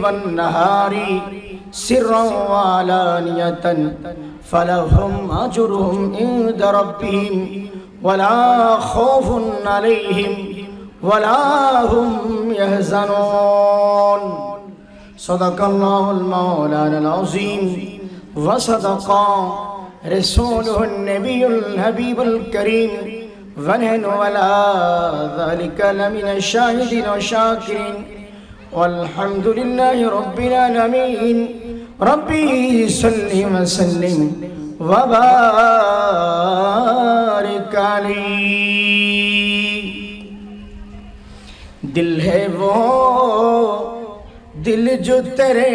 والنهار سرا وعلانية فلهم أجرهم عند ربهم ولا خوف عليهم ولا هم يحزنون صدق الله المولانا العظيم وصدق رسوله النبي الحبيب الكريم ونحن على ذلك لمن الشاهدين والشاكرين والحمد لله رب العالمين ربي صل وسلم وبارك عليه दिल है वो दिल जो तेरे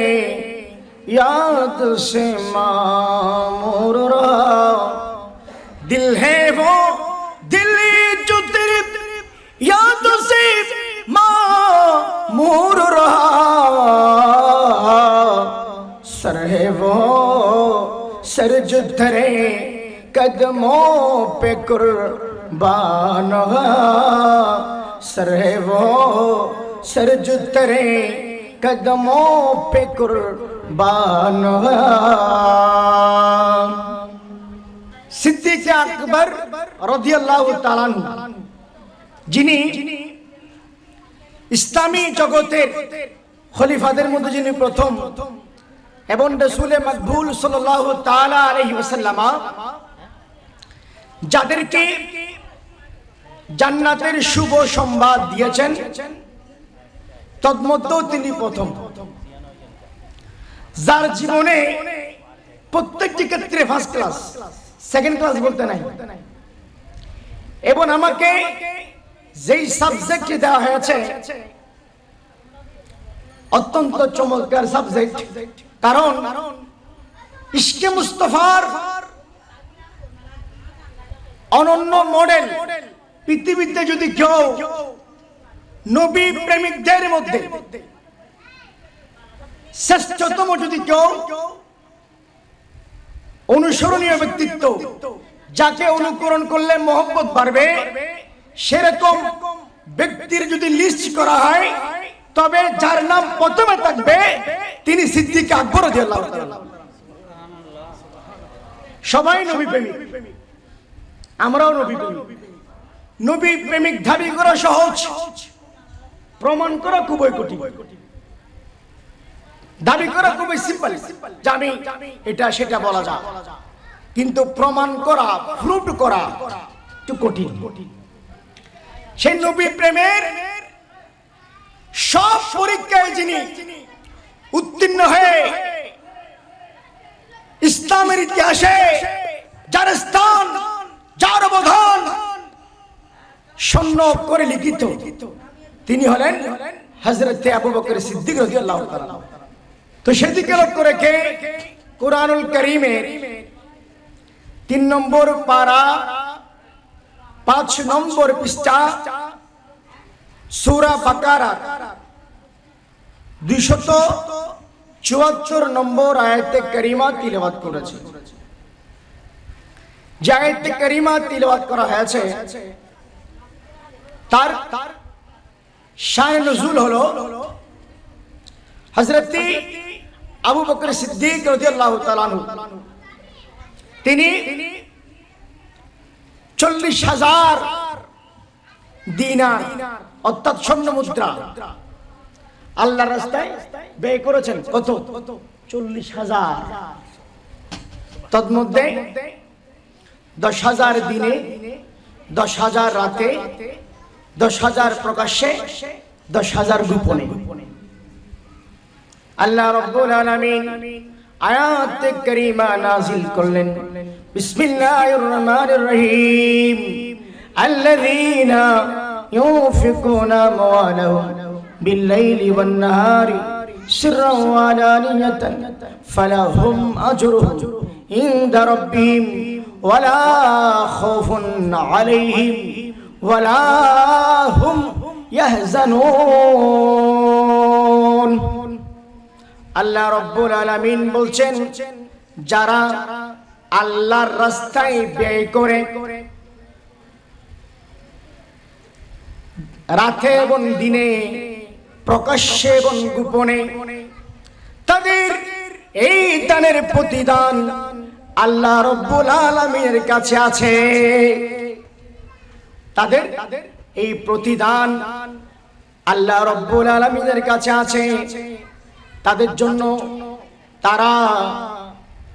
याद से मामूर रहा दिल है वो दिल जो तेरे याद से मामूर रहा सर है वो सर जो तेरे कदमों पे कुर्बान हुआ सर है वो सर जो तेरे कदमों पे कुर्बान हुआ सिद्दीक़ আকবর রাদিয়াল্লাহু তাআলা যিনি ইসলামী জগতের খলিফাদের মধ্যে যিনি প্রথম এবং রাসূল মাকবুল সাল্লাল্লাহু তাআলা আলাইহি ওয়াসাল্লাম যাদেরকে জান্নাতের শুভ সংবাদ দিয়েছেন তন্মধ্যে তিনি প্রথম যার জীবনে প্রত্যেকটি ক্ষেত্রে ফার্স্ট ক্লাস সেকেন্ড ক্লাস বলতে নাই এবং আমাকে যেই সাবজেক্ট দেওয়া হয়েছে অত্যন্ত চমৎকার সাবজেক্ট কারণ ইশকে মুস্তাফার অনন্য মডেল পৃথিবীতে যদি কেউ নবী প্রেমিকদের মধ্যে শ্রেষ্ঠতম যদি কেউ অনুসরণীয় ব্যক্তিত্ব যাকে অনুকরণ করলে মহব্বত বাড়বে সেরকম ব্যক্তির যদি লিস্ট করা হয় তবে যার নাম প্রথমে থাকবে তিনি সিদ্দিক আকবর রাদিয়াল্লাহু তাআলা সবাই নবী প্রেমিক আমরাও নবী প্রেমিক নবী প্রেমিক দাবি করা সহজ প্রমাণ করা খুবই কঠিন দাবি করা খুবই সিম্পল জানি এটা সেটা বলা যায় কিন্তু প্রমাণ করা প্রুফ করা একটু কঠিন সেই নবী প্রেমের সব পরীক্ষায় যিনি উত্তীর্ণ হয়ে ইসলামের ইতিহাসে যার স্থান যার অবদান স্বর্ণ করে লিখিত তিনি হলেন হযরত আবু বকর সিদ্দিক রাদিয়াল্লাহু তাআলা তো সেদিকে লক্ষ্য রেখে কুরআনুল কারীমের 3 নম্বর পারা 5 নম্বর পৃষ্ঠা সূরা বাকারা 274 নম্বর আয়াতে কারিমা তিলাওয়াত করেছে যে আয়াতে কারিমা তিলাওয়াত করা হয়েছে তার শানে নুজুল হলো হযরত আবু বকর সিদ্দিক রাদিয়াল্লাহু তাআলা তিনি 40,000 দিনার অর্থাৎ স্বর্ণ মুদ্রা আল্লাহর রাস্তায় ব্যয় করেছেন কত 40,000 তন্মধ্যে 10,000 দিনে 10,000 রাতে 10,000 প্রকাশ্যে 10,000 গোপনে আল্লাহ রাব্বুল আলামিন আয়াত কারীমা নাযিল করলেন বিসমিল্লাহির রহমানির রহিম আল্লাযীনা ইউনফিকুনা আমওয়ালাহুম বিল-লাইলি ওয়ান-নাহারি সিররান ওয়া আলানিয়াতান ফালাহুম আজরুহুম ইনদা রাব্বিহিম ওয়ালা খাউফুন আলাইহিম ওয়ালা হুম ইয়াহজানুন আল্লাহ রাব্বুল আলামিন বলছেন যারা আল্লাহর রাস্তায় ব্যয় করে রাতে এবং দিনে প্রকাশ্যে এবং গোপনে এই দানের প্রতিদান আল্লাহ রাব্বুল আলামিনের কাছে আছে। তাদের এই প্রতিদান আল্লাহ রাব্বুল আলামিনের কাছে আছে। তাদের জন্য তারা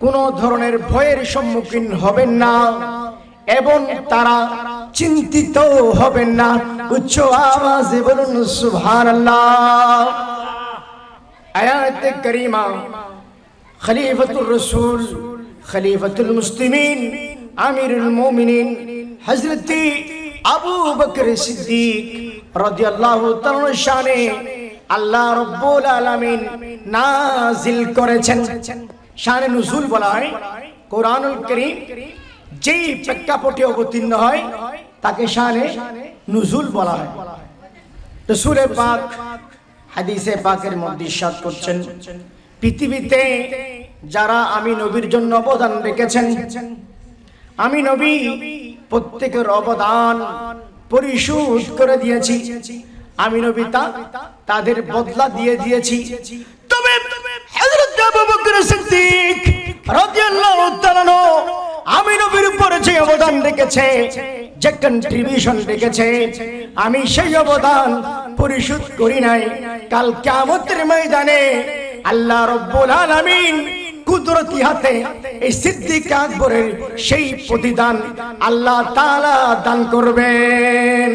কোনো ধরনের ভয়ের সম্মুখীন হবেন না এবং তারা চিন্তিত হবেন না। উচ্চ আওয়াজে বলুন সুবহানাল্লাহ। আয়াতে কারিমা খলিফাতুর রাসূল, খলিফাতুল মুসলিমিন, আমিরুল মুমিনিন হযরত আবু বকর সিদ্দিক রাদিয়াল্লাহু তাআলা শানে আল্লাহ রাব্বুল আলামিন নাজিল করেছেন। শানে নুজুল বলা হয় কোরআনুল কারীম যেই প্রেক্ষাপটে অবতীর্ণ হয় তাকে শানে নুজুল বলা হয়। রাসূল পাক হাদিসে পাকের মধ্যে ইরশাদ করছেন, পৃথিবীতে যারা আমি নবীর জন্য অবদান রেখেছেন, আমি নবী প্রত্যেকের অবদান পরিশোধ করে দিয়েছি। আমি নবী তাদের বদলা দিয়ে দিয়েছি। তবে হযরত আবু বকর সিদ্দিক রাদিয়াল্লাহু তাআলা আমি নবীর উপরে যে অবদান রেখেছে, যে কন্ট্রিবিউশন রেখেছে, আমি সেই অবদান পরিশোধ করি নাই। কাল কিয়ামতের ময়দানে আল্লাহ রাব্বুল আলামিন কুদরতি হাতে এই সিদ্দিক আকবরের সেই প্রতিদান আল্লাহ তাআলা দান করবেন।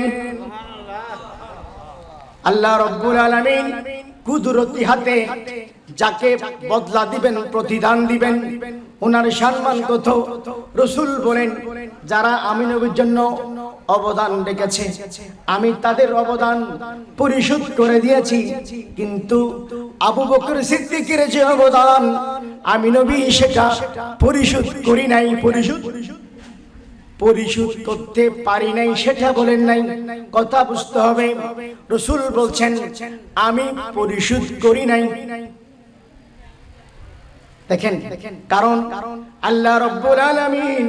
আল্লাহ রাব্বুল আলামিন কুদরতি হাতে যাকে বদলা দিবেন, প্রতিদান দিবেন, ওনার সম্মান কত। রাসূল বলেন, যারা আমি নবীর জন্য অবদান রেখেছে আমি তাদের অবদান পরিশোধ করে দিয়েছি, কিন্তু আবু বকর সিদ্দিকের যে অবদান আমি নবী সেটা পরিশোধ করি নাই, পরিশোধ করতে পারি নাই, সেটা বলেন নাই। কথা বুঝতে হবে। রাসূল বলছেন আমি পরিশোধ করি নাই। দেখেন, কারণ আল্লাহ রাব্বুল আলামিন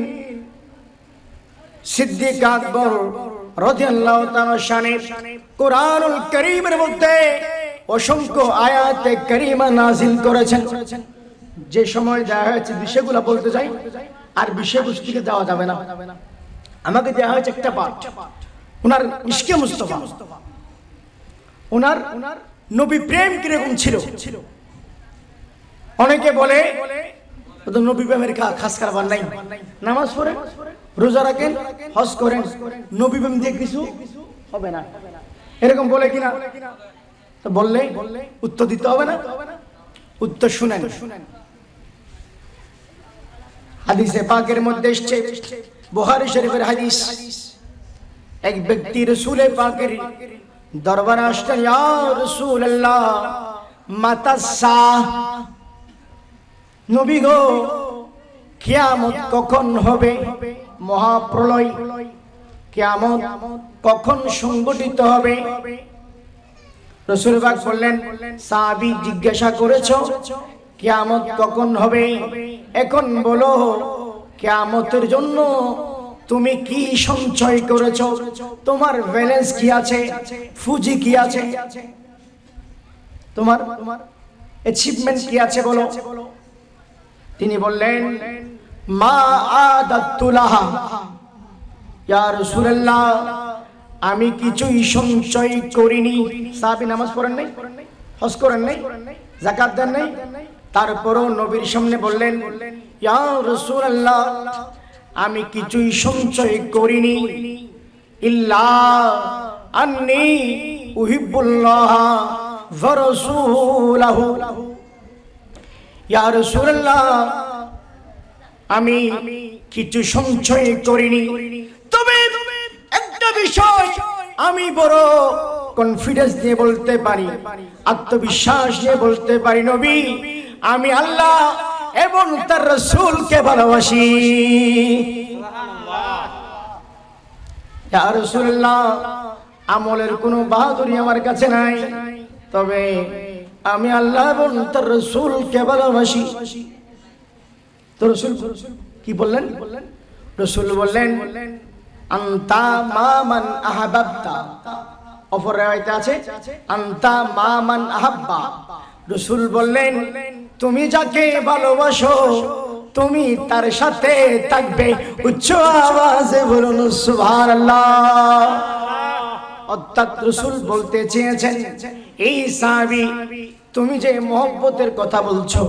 সিদ্দিক আকবর রাদিয়াল্লাহু তাআলা শানে কোরআনুল কারীমের মধ্যে অসংখ্য আয়াতে কারীমা নাযিল করেছেন। যে সময় দেওয়া হয়েছে বিষয়গুলো বলতে যাই আর বিষয়বস্তুকে দেওয়া যাবে না। আমাকে দেওয়া হয়েছে একটা পাঠ, ওনার ইশকে মুস্তাফা, ওনার নবী প্রেম কিরকম ছিল। অনেকে বলে নবী প্রেমের খাস কারবার নাই, নামাজ পড়েন, রোজা রাখেন, হজ করেন, নবী প্রেম দিয়ে কিছু হবে না, এরকম বলে কিনা? তো বললে উত্তর দিতে হবে না? উত্তর শুনেন। হাদিসে পাকের মধ্যে এসেছে, বুখারী শরীফের হাদিস, এক ব্যক্তি রাসূল পাকের দরবারে আসলেন, ইয়া রাসূলুল্লাহ মাতাসা, নবী গো কিয়ামত কখন হবে? মহাপ্রলয়, কিয়ামত কখন সংঘটিত হবে? রাসূল পাক বললেন, সাহাবী জিজ্ঞাসা করেছো কিয়ামত কখন হবে, এখন বলো কিয়ামতের জন্য তুমি কি সঞ্চয় করেছো, তোমার ব্যালেন্স কি আছে, পুঁজি কি আছে, তোমার অ্যাচিভমেন্ট কি আছে বলো। তিনি বললেন, মা আদাতুলাহা, ইয়া রাসূলুল্লাহ আমি কিছুই সঞ্চয় করিনি। সাহাবী নামাজ পড়েন নাই, হজ করেন নাই, যাকাত দেন নাই, তারপরও নবীর সামনে বললেন, ইয়া রাসূলুল্লাহ আমি কিছুই সঞ্চয় করিনি, ইল্লা আন্নী উহিব্বুল্লাহ ওয়া রাসূলাহু, ইয়া রাসূলুল্লাহ আমি কিছু সঞ্চয় করিনি, তবে একটা বিষয় আমি বড় কনফিডেন্স দিয়ে বলতে পারি, আত্মবিশ্বাস দিয়ে বলতে পারি, নবী আমি আল্লাহ এবং তার রাসূলকে ভালোবাসি। ইয়া রাসূলুল্লাহ আমলের কোনো বাহাদুরি আমার কাছে নাই, তবে আমি আল্লাহ এবং তার রাসূলকে ভালোবাসি। তো রাসূল কি বললেন? রাসূল বললেন, আনতা মা মান আহাবাবতা, অপর রাওয়ায়াতে আছে আনতা মা মান আহাব্বা, রাসূল বললেন তুমি যাকে ভালোবাসো তুমি তার সাথে থাকবে। উচ্চ আওয়াজে বলুন সুবহানাল্লাহ। অর্থাৎ রাসূল বলতে চেয়েছেন এই সাহাবী তুমি যে মহব্বতের কথা বলছো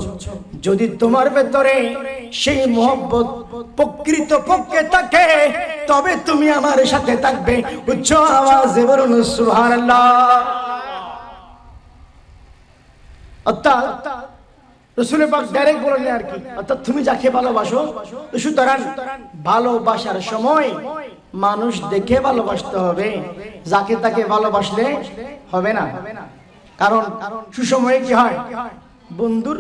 যদি তোমার ভেতরে সেই মহব্বত প্রকৃত পক্ষে থাকে তবে তুমি আমার সাথে থাকবে। উচ্চ আওয়াজে বলুন সুবহানাল্লাহ। অর্থাৎ রাসূল পাক ডাইরেক্ট বলেন আর কি, অর্থাৎ তুমি যাকে ভালোবাসো সুতরাং ভালোবাসার সময় মানুষ দেখে ভালোবাসতে হবে, যাকে তাকে ভালোবাসলে হবে না। কারণ সুসময়ে কি হয় বন্ধুর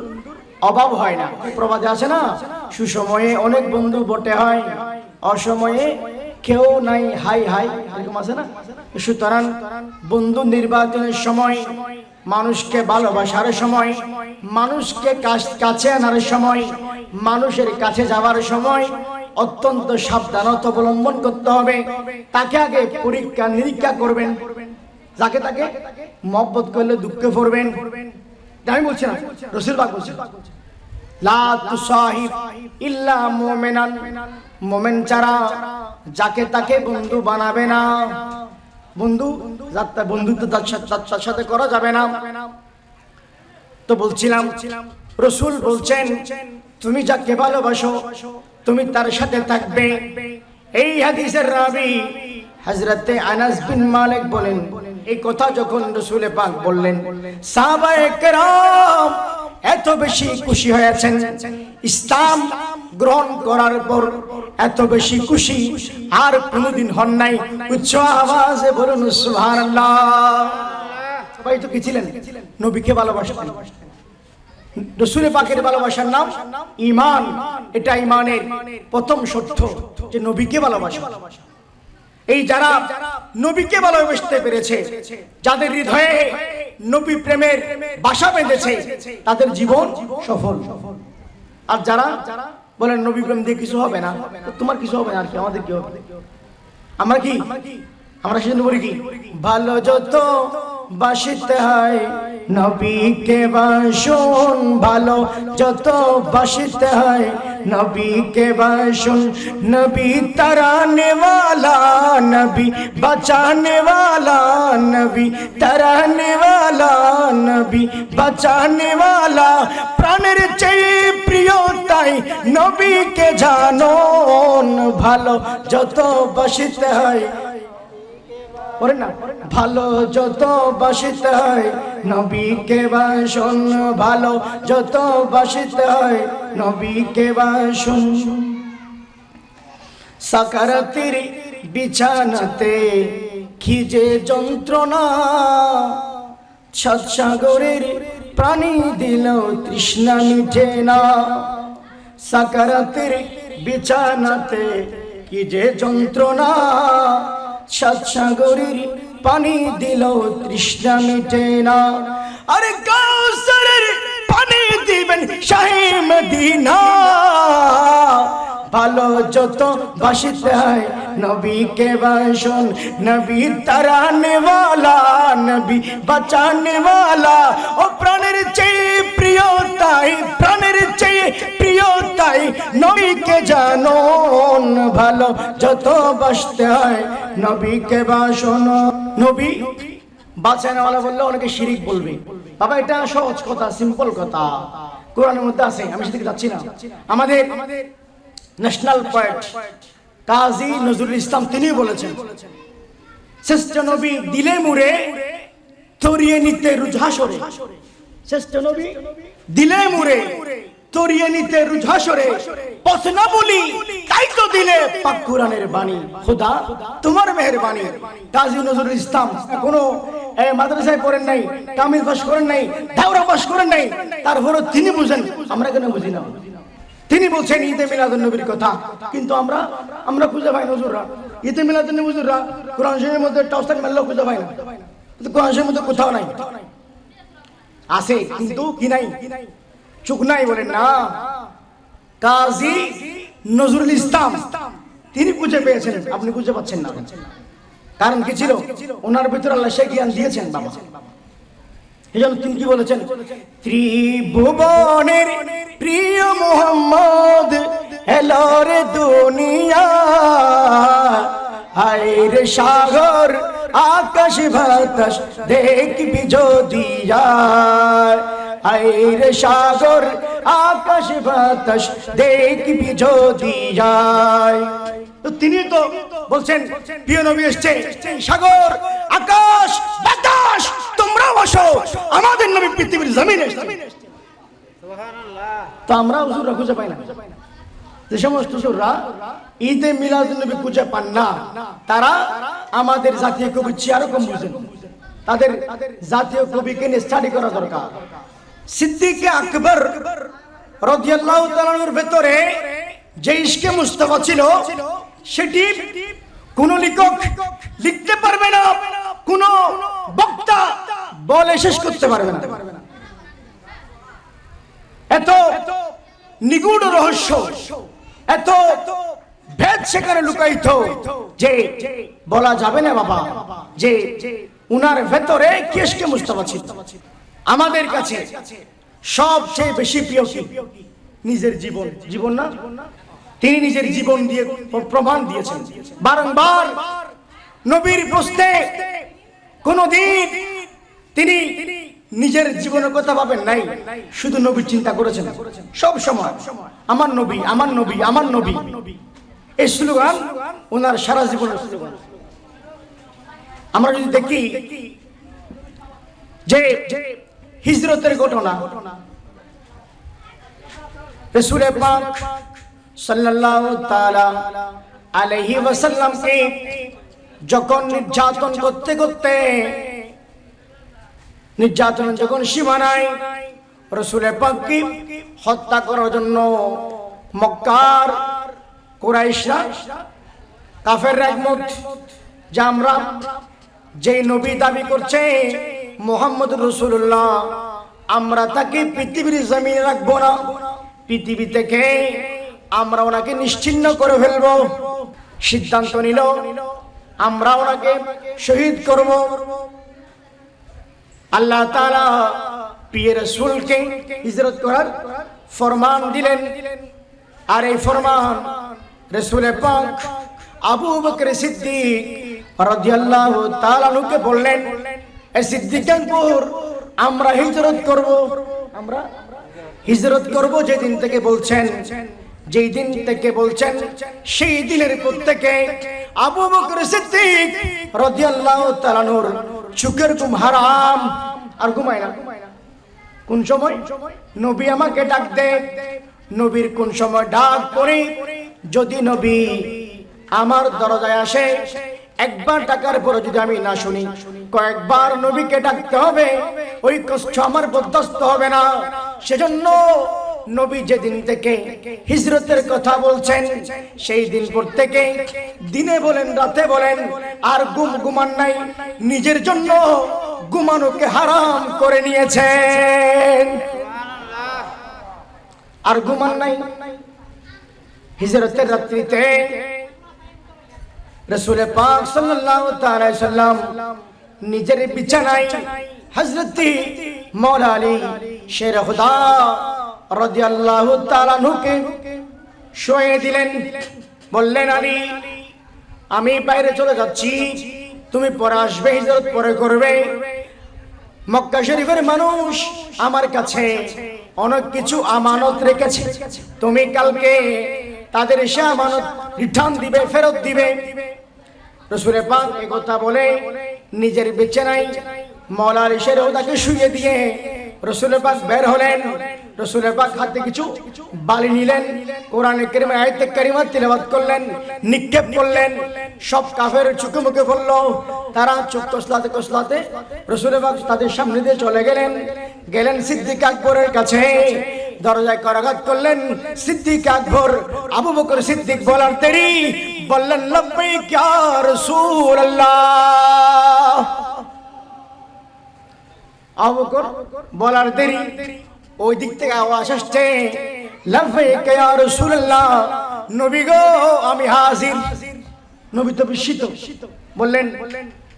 অভাব হয় না, প্রবাদে আছে না সুসময়ে অনেক বন্ধু বটে হয় অসময়ে কেউ নাই হাই হাই, এরকম আছে না। সুতরাং বন্ধু নির্বাচনের সময় মানুষকে ভালোবাসার সময় মানুষকে কাছে আনার সময় মানুষের কাছে যাওয়ার সময় অত্যন্ত সাবধানতা অবলম্বন করতে হবে। তাকে আগে পরীক্ষা নিরীক্ষা করবেন, যাকে তাকে মহব্বত করলে দুঃখে পড়বেন। আমি বলছি না, রাসূল পাক বলছেন লা তুসাহিব ইল্লা মুমিনান, মুমিন ছাড়া যাকে তাকে বন্ধু বানাবে না। বন্ধু যাত্রা বন্ধুত্ব তার সাথে করা যাবে না। তো বলছিলাম রাসূল বলছেন তুমি যাকে ভালোবাসো তুমি তার সাথে থাকবে। এই হাদিসের রাবী হযরতে আনাস বিন মালিক বলেন এই কথা যখন রাসূল পাক বললেন সাহাবায়ে কেরাম এত বেশি খুশি হয়েছেন, ইসলাম গ্রহণ করার পর এত বেশি খুশি আর কোনোদিন হন নাই। উচ্চ আওয়াজে বলুন সুবহানাল্লাহ। সবাই তো কি ছিলেন নবীকে ভালোবাসতেন। রাসূল পাকের ভালোবাসার নাম ঈমান। এটা ঈমানের প্রথম শর্ত যে নবীকে ভালোবাসা। এই যারা নবীকে ভালোবাসতে পেরেছে, যাদের হৃদয়ে নবী প্রেমের বাসা বেঁধেছে তাদের জীবন সফল। আর যারা বলেন নবী প্রেম দিয়ে কিছু হবে না, তোমার কিছু হবে না আর কি, আমাদের কি হবে? আমরা কি আমরা সেজন্য বলি কি ভালো যত বাসিতে হয় নবীকে বাসুন, ভালো যত বাসিতে হয় নবীকে বাসুন। নবী তরানে वाला নবী বাঁচানে वाला, নবী তরানে वाला নবী বাঁচানে वाला। প্রাণের চেয়ে প্রিয় তাই নবীকে জানুন, ভালো যত বাসিতে হয় না ভালো যত বাসিতে হয় নবীকে বাসুন, ভালো যত বাসিতে হয় নবীকে বাসুন। সাকারাতের বিছানাতে কি যে যন্ত্রণা, সাতসাগরের প্রাণী দিল তৃষ্ণা মিটে না। সাকারাতের বিছানাতে কি যে যন্ত্রণা, সাতসাগরের পানি দিল তৃষ্ণা মিটে না। আরে কাউসারের পানি দিবেন শাহে মদিনা, ভালো যত বাসিতে হয় নবীকে বাসুন। নবী তরানে वाला নবী বাঁচানে वाला। ও প্রাণের চেয়ে প্রিয় তাই, প্রাণের চেয়ে প্রিয় তাই নবীকে জানুন, ভালো যত বাসতে হয় নবীকে বাসুন। নবী বাঁচানে वाला বললে অনেকে শিরিক বলবে, বাবা এটা সহজ কথা, সিম্পল কথা, কোরআনের মধ্যে আছে, আমি সেদিকে যাচ্ছি না। আমাদের ন্যাশনাল পোয়েট কাজী নজরুল ইসলাম তিনি বলেছেন শ্রেষ্ঠ নবী দিলে মুরে তরিয়ে নিতে রুঝাসরে। শ্রেষ্ঠ নবী দিলে মুরে তরিয়ে নিতে রুঝাসরে, পথ না বলি তাই তো দিলে পাক কুরআনের বাণী, খোদা তোমার মেহেরবানি। কাজী নজরুল ইসলাম কোনো মাদ্রাসায় পড়েন নাই, কামিল পাস করেন নাই, দাওরা পাস করেন নাই, তারপরও তিনি বুঝেন, আমরা কেন বুঝি না। তিনি বলছেন ঈদে মিলাদুন নবীর কথা, কিন্তু আমরা খুঁজে পাই নজরুলরা ঈদে মিলাদুন নবী হুজুররা কোরআন শরীফের মধ্যে টাউসান মারলেও খুঁজে পাই না, কোরআন শরীফের মধ্যে কোথাও নাই। আছে কিন্তু কি নাই, চুক নাই বলেন না। কাজী নজরুল ইসলাম তিনি খুঁজে পেয়েছেন, আপনি খুঁজে পাচ্ছেন না। কারণ কি ছিল? ওনার ভিতরে আল্লাহ সেই জ্ঞান দিয়েছেন বাবা। এজন্য তিনি কি বলেছেন, ত্রিভুবনের প্রিয় মোহাম্মদ এলো রে দুনিয়া, আইরে সাগর আকাশ বাতাস দেখবি যদি আইরে সাগর আকাশ বাতাস দেখবি যদি যায়। তো তিনি তো বলছেন প্রিয় নবী এসেছে, সাগর আকাশ বাতাস তোমরা বসো, আমাদের নবী পৃথিবীর জমিনে এসেছে। তো আমরা হুজুররা খুঁজে পাই না। যে সমস্ত হুজুররা ঈদে মিলাদুন নবী খুঁজে পান না, তারা আমাদের জাতীয় কবি চেয়ে কম বুঝেন। তাদের জাতীয় কবিকে নিয়ে স্টাডি করা দরকার। সিদ্দিক আকবর রাদিয়াল্লাহু তাআলার ভেতরে যে ইশকে মুস্তাফা ছিল, সেটি কোন লেখক লিখতে পারবে না, কোন বক্তা বলে শেষ করতে পারবে না। এত নিগূঢ় রহস্য, এত ভেদ সেখানে লুকায়িত যে বলা যাবে না বাবা যে উনার ভেতরে কি ইশকে মুস্তাফা ছিল। আমাদের কাছে সবচেয়ে বেশি প্রিয় কি? নিজের জীবন। জীবন না? তিনি নিজের জীবন দিয়ে প্রমাণ দিয়েছেন। বারংবার নবীর প্রশ্নে কোনদিন তিনি নিজের জীবনের কথা ভাবেন নাই, শুধু নবীর চিন্তা করেছেন সব সময়। আমার নবী, আমার নবী, আমার নবী, এই স্লোগান ওনার সারা জীবনের স্লোগান। আমরা যদি দেখি যে হিজরতের ঘটনা, রাসূল পাক সাল্লাল্লাহু তাআলা আলাইহি ওয়াসাল্লামকে যখন নির্যাতন করতে করতে নির্যাতন যখন সীমানায়, রাসূল পাককে হত্যা করার জন্য মক্কার কুরাইশরা কাফেররা একমত যে আমরা যেই নবী দাবি করছে মুহাম্মদুর রাসূলুল্লাহ, আমরা তাকে পৃথিবীর জমিনে রাখবো না, পৃথিবী থেকে আমরা ওনাকে নিশ্চিহ্ন করে ফেলবো। সিদ্ধান্ত নিল আমরা ওনাকে শহীদ করব। আল্লাহ তাআলা প্রিয় রাসূলকে হিজরত করার ফরমান দিলেন। আর এই ফরমান রাসূল পাক আবু বকর সিদ্দিক রাদিয়াল্লাহু তাআলা আনহুকে বললেন, এ সিদ্দিক আকবর, আমরা হিজরত করব, আমরা হিজরত করব যেদিন থেকে বলছেন, যেই দিন থেকে বলছেন সেই দিনের পর থেকে আবু বকর সিদ্দিক রাদিয়াল্লাহু তাআলা আনহুর চোখের ঘুম হারাম, আর ঘুমায় না। কোন সময় নবী আমাকে ডাক দে, নবীর কোন সময় ডাক পড়ে, যদি নবী আমার দরজায় আসে, একবার ডাকার পরে যদি আমি না শুনি, কয়েকবার নবীকে ডাকতে হবে, ওই কষ্ট আমার বরদাস্ত হবে না। সেজন্য নবী যেদিন থেকে হিজরতের কথা বলছেন, সেই দিন পর থেকে দিনে বলেন রাতে বলেন আর ঘুমান নাই, নিজের জন্য ঘুমানোকে হারাম করে নিয়েছেন। আর ঘুমান নাই। হিজরতের রাত্রিতে রাসূল পাক সাল্লাল্লাহু তাআলা আলাইহি সাল্লাম নিজের বিছানায় হযরত মাওলা আলী শের খুদা রাদিয়াল্লাহু তাআলা আনহুকে শুয়ে দিলেন। বললেন, আলী, আমি বাইরে চলে যাচ্ছি, তুমি পরে আসবে, হিজরত পরে করবে। মক্কা শরীফের মানুষ আমার কাছে অনেক কিছু আমানত রেখেছে, তুমি কালকে তাদের সে আমানত রিটার্ন দিবে, ফেরত দিবে। রাসূল পাক এই কথা বলে নিজের বিছানায় মাওলা আলী শের খুদাকে শুয়ে দিয়ে রাসূল পাক বের হলেন। রাসূল পাক হাতে কিছু বালি নিলেন, কোরআনে কারীমে আয়াতে কারিমা তিলাওয়াত করলেন, নিক্ষেপ করলেন। সব কাফের চোখে মুখে পড়ল। তারা চোখ কসলাতে কসলাতে রাসূল পাক তাদের সামনে দিয়ে চলে গেলেন সিদ্দিক আকবরের কাছে। দরজায় করাঘাত করলেন। সিদ্দিক আকবর আবু বকর সিদ্দিক বলার দেরি বললেন, লব্বাইক ইয়া রাসূলুল্লাহ। আবু বকর বলার দেরি, ওই দিক থেকে আওয়াজ আসছে, লব্বাইক ইয়া রাসূলুল্লাহ, নবী গো আমি হাজির। নবী তো বিস্মিত, বললেন,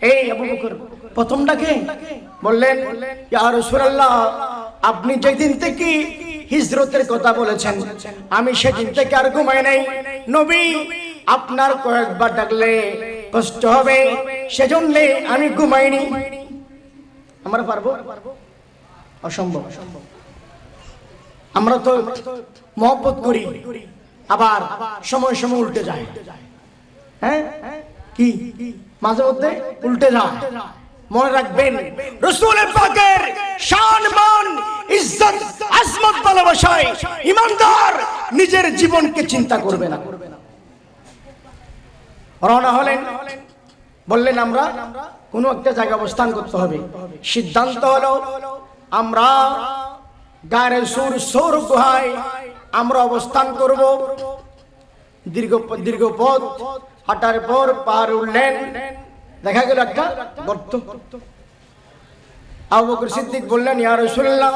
এই আবু বকর প্রথম ডাকে বললেন, ইয়া রাসূলুল্লাহ, আপনি যেদিন থেকে হিজরতের কথা বলেছেন আমি সেদিন থেকে আর ঘুমাই নাই। নবী, আপনার কয়েকবার ডাকলে কষ্ট হবে, সেজন্য আমি ঘুমাইনি। আমরা পারবো? অসম্ভব। আমরা তো মহব্বত করি, আবার সময় সময় উল্টে যায়। হ্যাঁ, কি মাঝে মধ্যে উল্টে যায়। মনে রাখবেন, রাসূল পাকের শান, মান, ইজ্জত, আজমত ভালোবাসায় ঈমানদার নিজের জীবনকে চিন্তা করবে না। রওনা হলেন, বললেন আমরা কোনো একটা জায়গায় অবস্থান করতে হবে। সিদ্ধান্ত হলো আমরা গায়ে সৌর গুহায় আমরা অবস্থান করব। দীর্ঘ পথ হাঁটার পর পাহাড় উঠলেন, দেখা গেল একটা গর্ত। আবু বকর সিদ্দিক বললেন, ইয়া রাসূলুল্লাহ,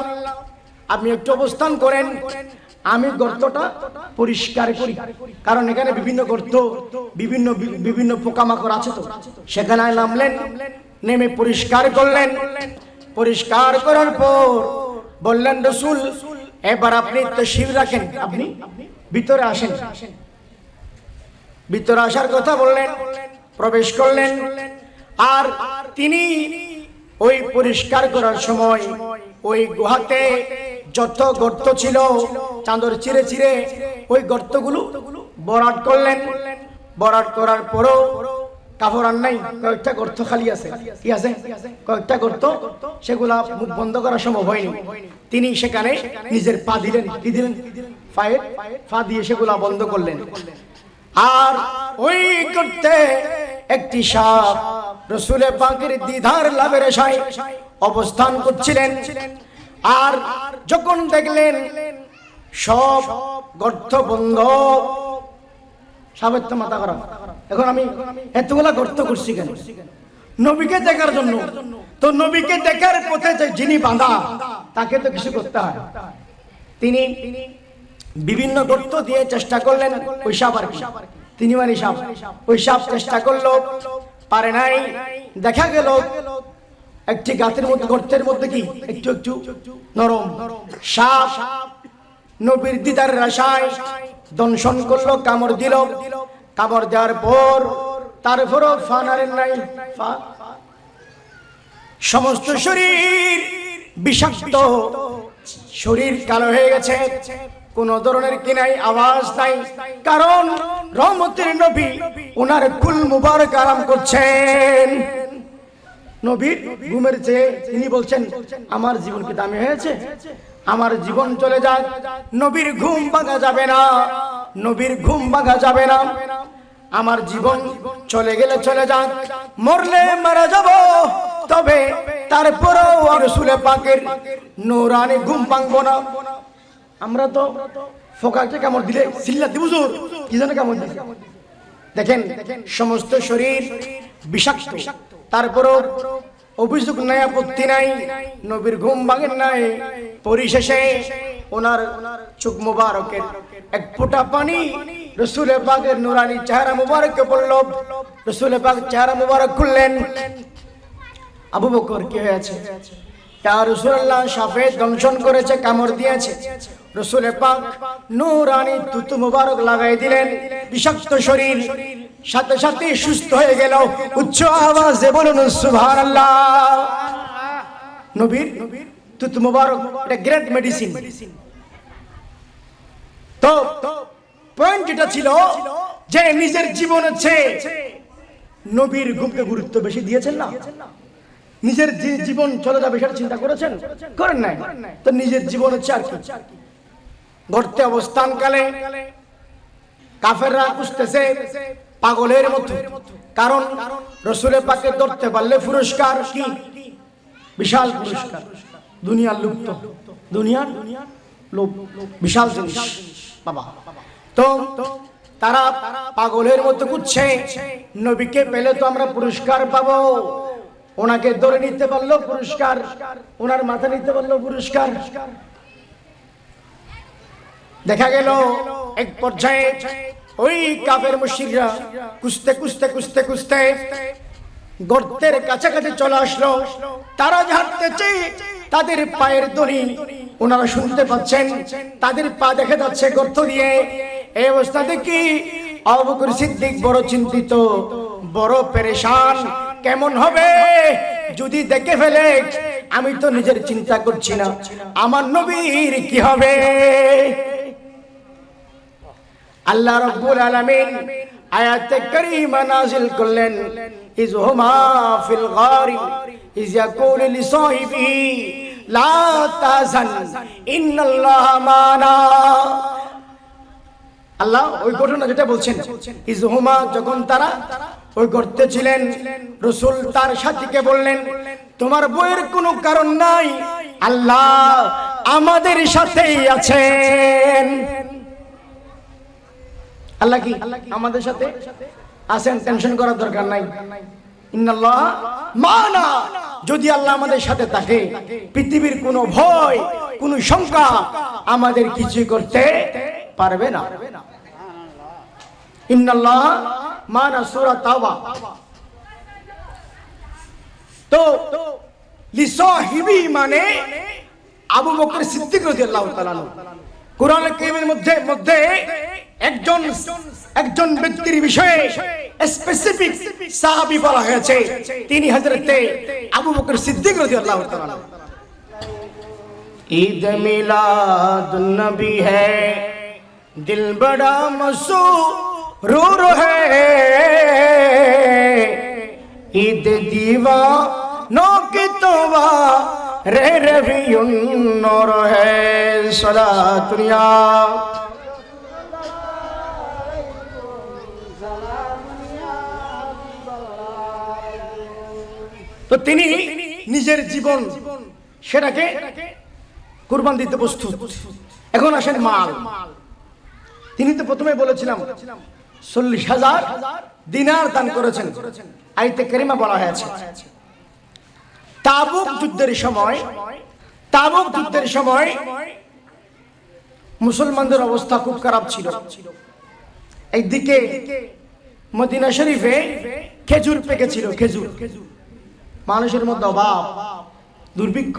আপনি একটু অবস্থান করেন, আমি গর্তটা পরিষ্কার করি। কারণ এখানে বিভিন্ন গর্ত, বিভিন্ন পোকামাকড় আছে, তো সেখানে নামলেন, নেমে পরিষ্কার করলেন। পরিষ্কার করার পর বললেন, রাসূল, এবার আপনি তাশরীফ রাখেন, আপনি ভিতরে আসেন। ভিতরে আসার কথা বললেন, প্রবেশ করলেন। আর তিনি ওই পরিষ্কার করার সময় ওই গুহাতে যত গর্ত ছিল চাদর চিরে চিরে ওই গর্তগুলো ভরাট করলেন। ভরাট করার পরও কাপড় আর নাই, কয়েকটা গর্ত খালি আছে। কি আছে? কয়েকটা গর্ত, সেগুলা মুখ বন্ধ করা সম্ভব হয়নি। তিনি সেখানে নিজের পা দিলেন। কি দিলেন? পায়ের পা দিয়ে সেগুলা বন্ধ করলেন। আর ওই গর্তে একটি সাপ রাসূল পাকের দিদার লাভের আশায় অবস্থান করছিলেন। আর যখন দেখলেন সব গর্ত বন্ধ, সাপের তো মাথা খারাপ, এখন আমি এতগুলা গর্ত করছি কেন? নবীকে দেখার জন্য। তো নবীকে দেখার পথে যিনি বাঁধা, তাকে তো কিছু করতে হয়। তিনি বিভিন্ন গর্ত দিয়ে চেষ্টা করলেন, ওই সাপ আর কি, তিনি মানে সাপ, ওই সাপ চেষ্টা করলো, পারে নাই। দেখা গেল একটি গাছের মধ্যে, গর্তের মধ্যে কি একটু একটু নরম সাপ নবীর দিদারের আশায় দংশন করলো, কামড় দিল। কামড় দেওয়ার পর তারপরও ফানারের নাই, সমস্ত শরীর বিষাক্ত, শরীর কালো হয়ে গেছে, কোন ধরনের কি নাই, আওয়াজ নাই। কারণ রহমতের নবী ওনার কুল মুবারক আরাম করছেন। নবীর ঘুমের চেয়ে তিনি বলছেন, আমার জীবন কি দামি হয়েছে? আমার জীবন চলে যাক, নবীর ঘুম ভাঙা যাবে না, নবীর ঘুম ভাঙা যাবে না। আমার জীবন চলে গেলে চলে যাক, মরলে মারা যাব, তবে তারপরেও রাসূল পাকের নূরানি ঘুম ভাঙবো না। আমরা তো ফোকাকে কামড় দিলে চিল্লাতে, হুজুর কি জানে কামড় দিলে। দেখেন সমস্ত শরীর বিষাক্ত, তারপরও অভিযোগ নাই, আপত্তি নাই, নবীর ঘুম ভাঙেন নাই। পরিশেষে ওনার চোখ মুবারকের এক ফোঁটা পানি রাসূল পাকের নূরানি চেহারা মুবারকে পড়ল। রাসূল পাক চেহারা মুবারক খুললেন। আবু বকর, কি হয়েছে? ইয়া রাসূলুল্লাহ, সাপে দংশন করেছে, কামড় দিয়েছে। রাসূল পাক নূরানি তুতু মুবারক লাগাই দিলেন, বিষাক্ত শরীর সাথে সাথে সুস্থ হয়ে গেল। উচ্চ আওয়াজে বলুন সুবহানাল্লাহ। নবীর তুতু মুবারক এটা গ্রেট মেডিসিন। তো পয়েন্ট এটা ছিল যে নিজের জীবনের চেয়ে নবীর ঘুমকে গুরুত্ব বেশি দিয়েছেন না? নিজের যে জীবন চলে যাবে সেটা চিন্তা করেছেন? করেন নাই। তো নিজের জীবন হচ্ছে আর কি। গর্তে অবস্থানকালে কাফেররা খুঁজতেছে পাগলের মতো, কারণ রাসূল পাককে ধরতে পারলে পুরস্কার কি? বিশাল পুরস্কার। দুনিয়ার লুপ্ত, দুনিয়ার লোভ বিশাল জিনিস বাবা। তো তারা পাগলের মতো খুঁজছে, নবীকে পেলে তো আমরা পুরস্কার পাবো, ওনাকে ধরে নিতে পারলো পুরস্কার, ওনার মাথা নিতে পারলো পুরস্কার। দেখা গেল এক পর্যায়ে ওই কাফের মুশরিকরা খুঁজতে খুঁজতে খুঁজতে খুঁজতে গর্তের কাছাকাছি চলে আসলো, তারা হাঁটতেছে, তাদের পায়ের ধ্বনি ওনারা শুনতে পাচ্ছেন, তাদের পা দেখা যাচ্ছে গর্ত দিয়ে। এই অবস্থা দেখি আবু বকর সিদ্দিক বড় চিন্তিত, বড় পেরেশান। কেমন হবে যদি দেখে ফেলে? আমি তো নিজের চিন্তা করছি না, আমার নবীর কি হবে? আল্লাহ রাব্বুল আলামিন আয়াতে কারীমা নাযিল করলেন, ইয হুমা ফিল গারি ইয ইয়াকুলু লিসাহিবিহি লা তাহজান ইন্নাল্লাহা মানা। আল্লাহ ওই ঘটনা যেটা বলছেন, ইয হুমা যখন তারা ওই গর্তে ছিলেন, রাসূল তার সাথীকে বললেন, তোমার বইয়ের কোনো কারণ নাই, আল্লাহ আমাদের সাথেই আছেন। আল্লাহ কি আমাদের সাথে আছেন, টেনশন করার দরকার নাই। ইন্নাল্লাহ মানা, যদি আল্লাহ আমাদের সাথে থাকে, পৃথিবীর কোনো ভয়, কোনো শঙ্কা আমাদের কিছু করতে পারবে না। ইন্নাল্লাহ মানা, সূরা তাওবা। তো লিসাহিবি মানে আবু বকর সিদ্দিক রাদিয়াল্লাহু তাআলা। কোরআন কারীমের মধ্যে একজন ব্যক্তির বিষয়ে স্পেসিফিক সাহাবী বলা হয়েছে, তিনি হযরতে আবু বকর সিদ্দিক রাদিয়াল্লাহু তাআলা। ঈদ মিলাদুন নবী হ্যায়, দিল বড়া মসরুর হ্যায়, ঈদ দীवानों की तौबा रे रवियुन नूर है, सलातुनिया। তো তিনি নিজের জীবন সেটাকে কুরবান দিতে প্রস্তুত। এখন আসেন মাল। তিনি তো প্রথমে বলেছিলাম 40,000 দিনার দান করেছেন, আয়াতে কারিমা বলা হয়েছে। তাবুক যুদ্ধের সময় মুসলমানদের অবস্থা খুব খারাপ ছিল। একদিকে মদিনা শরীফে খেজুর পেকেছিল, খেজুর, মানুষের মধ্যে অভাব, দুর্ভিক্ষ,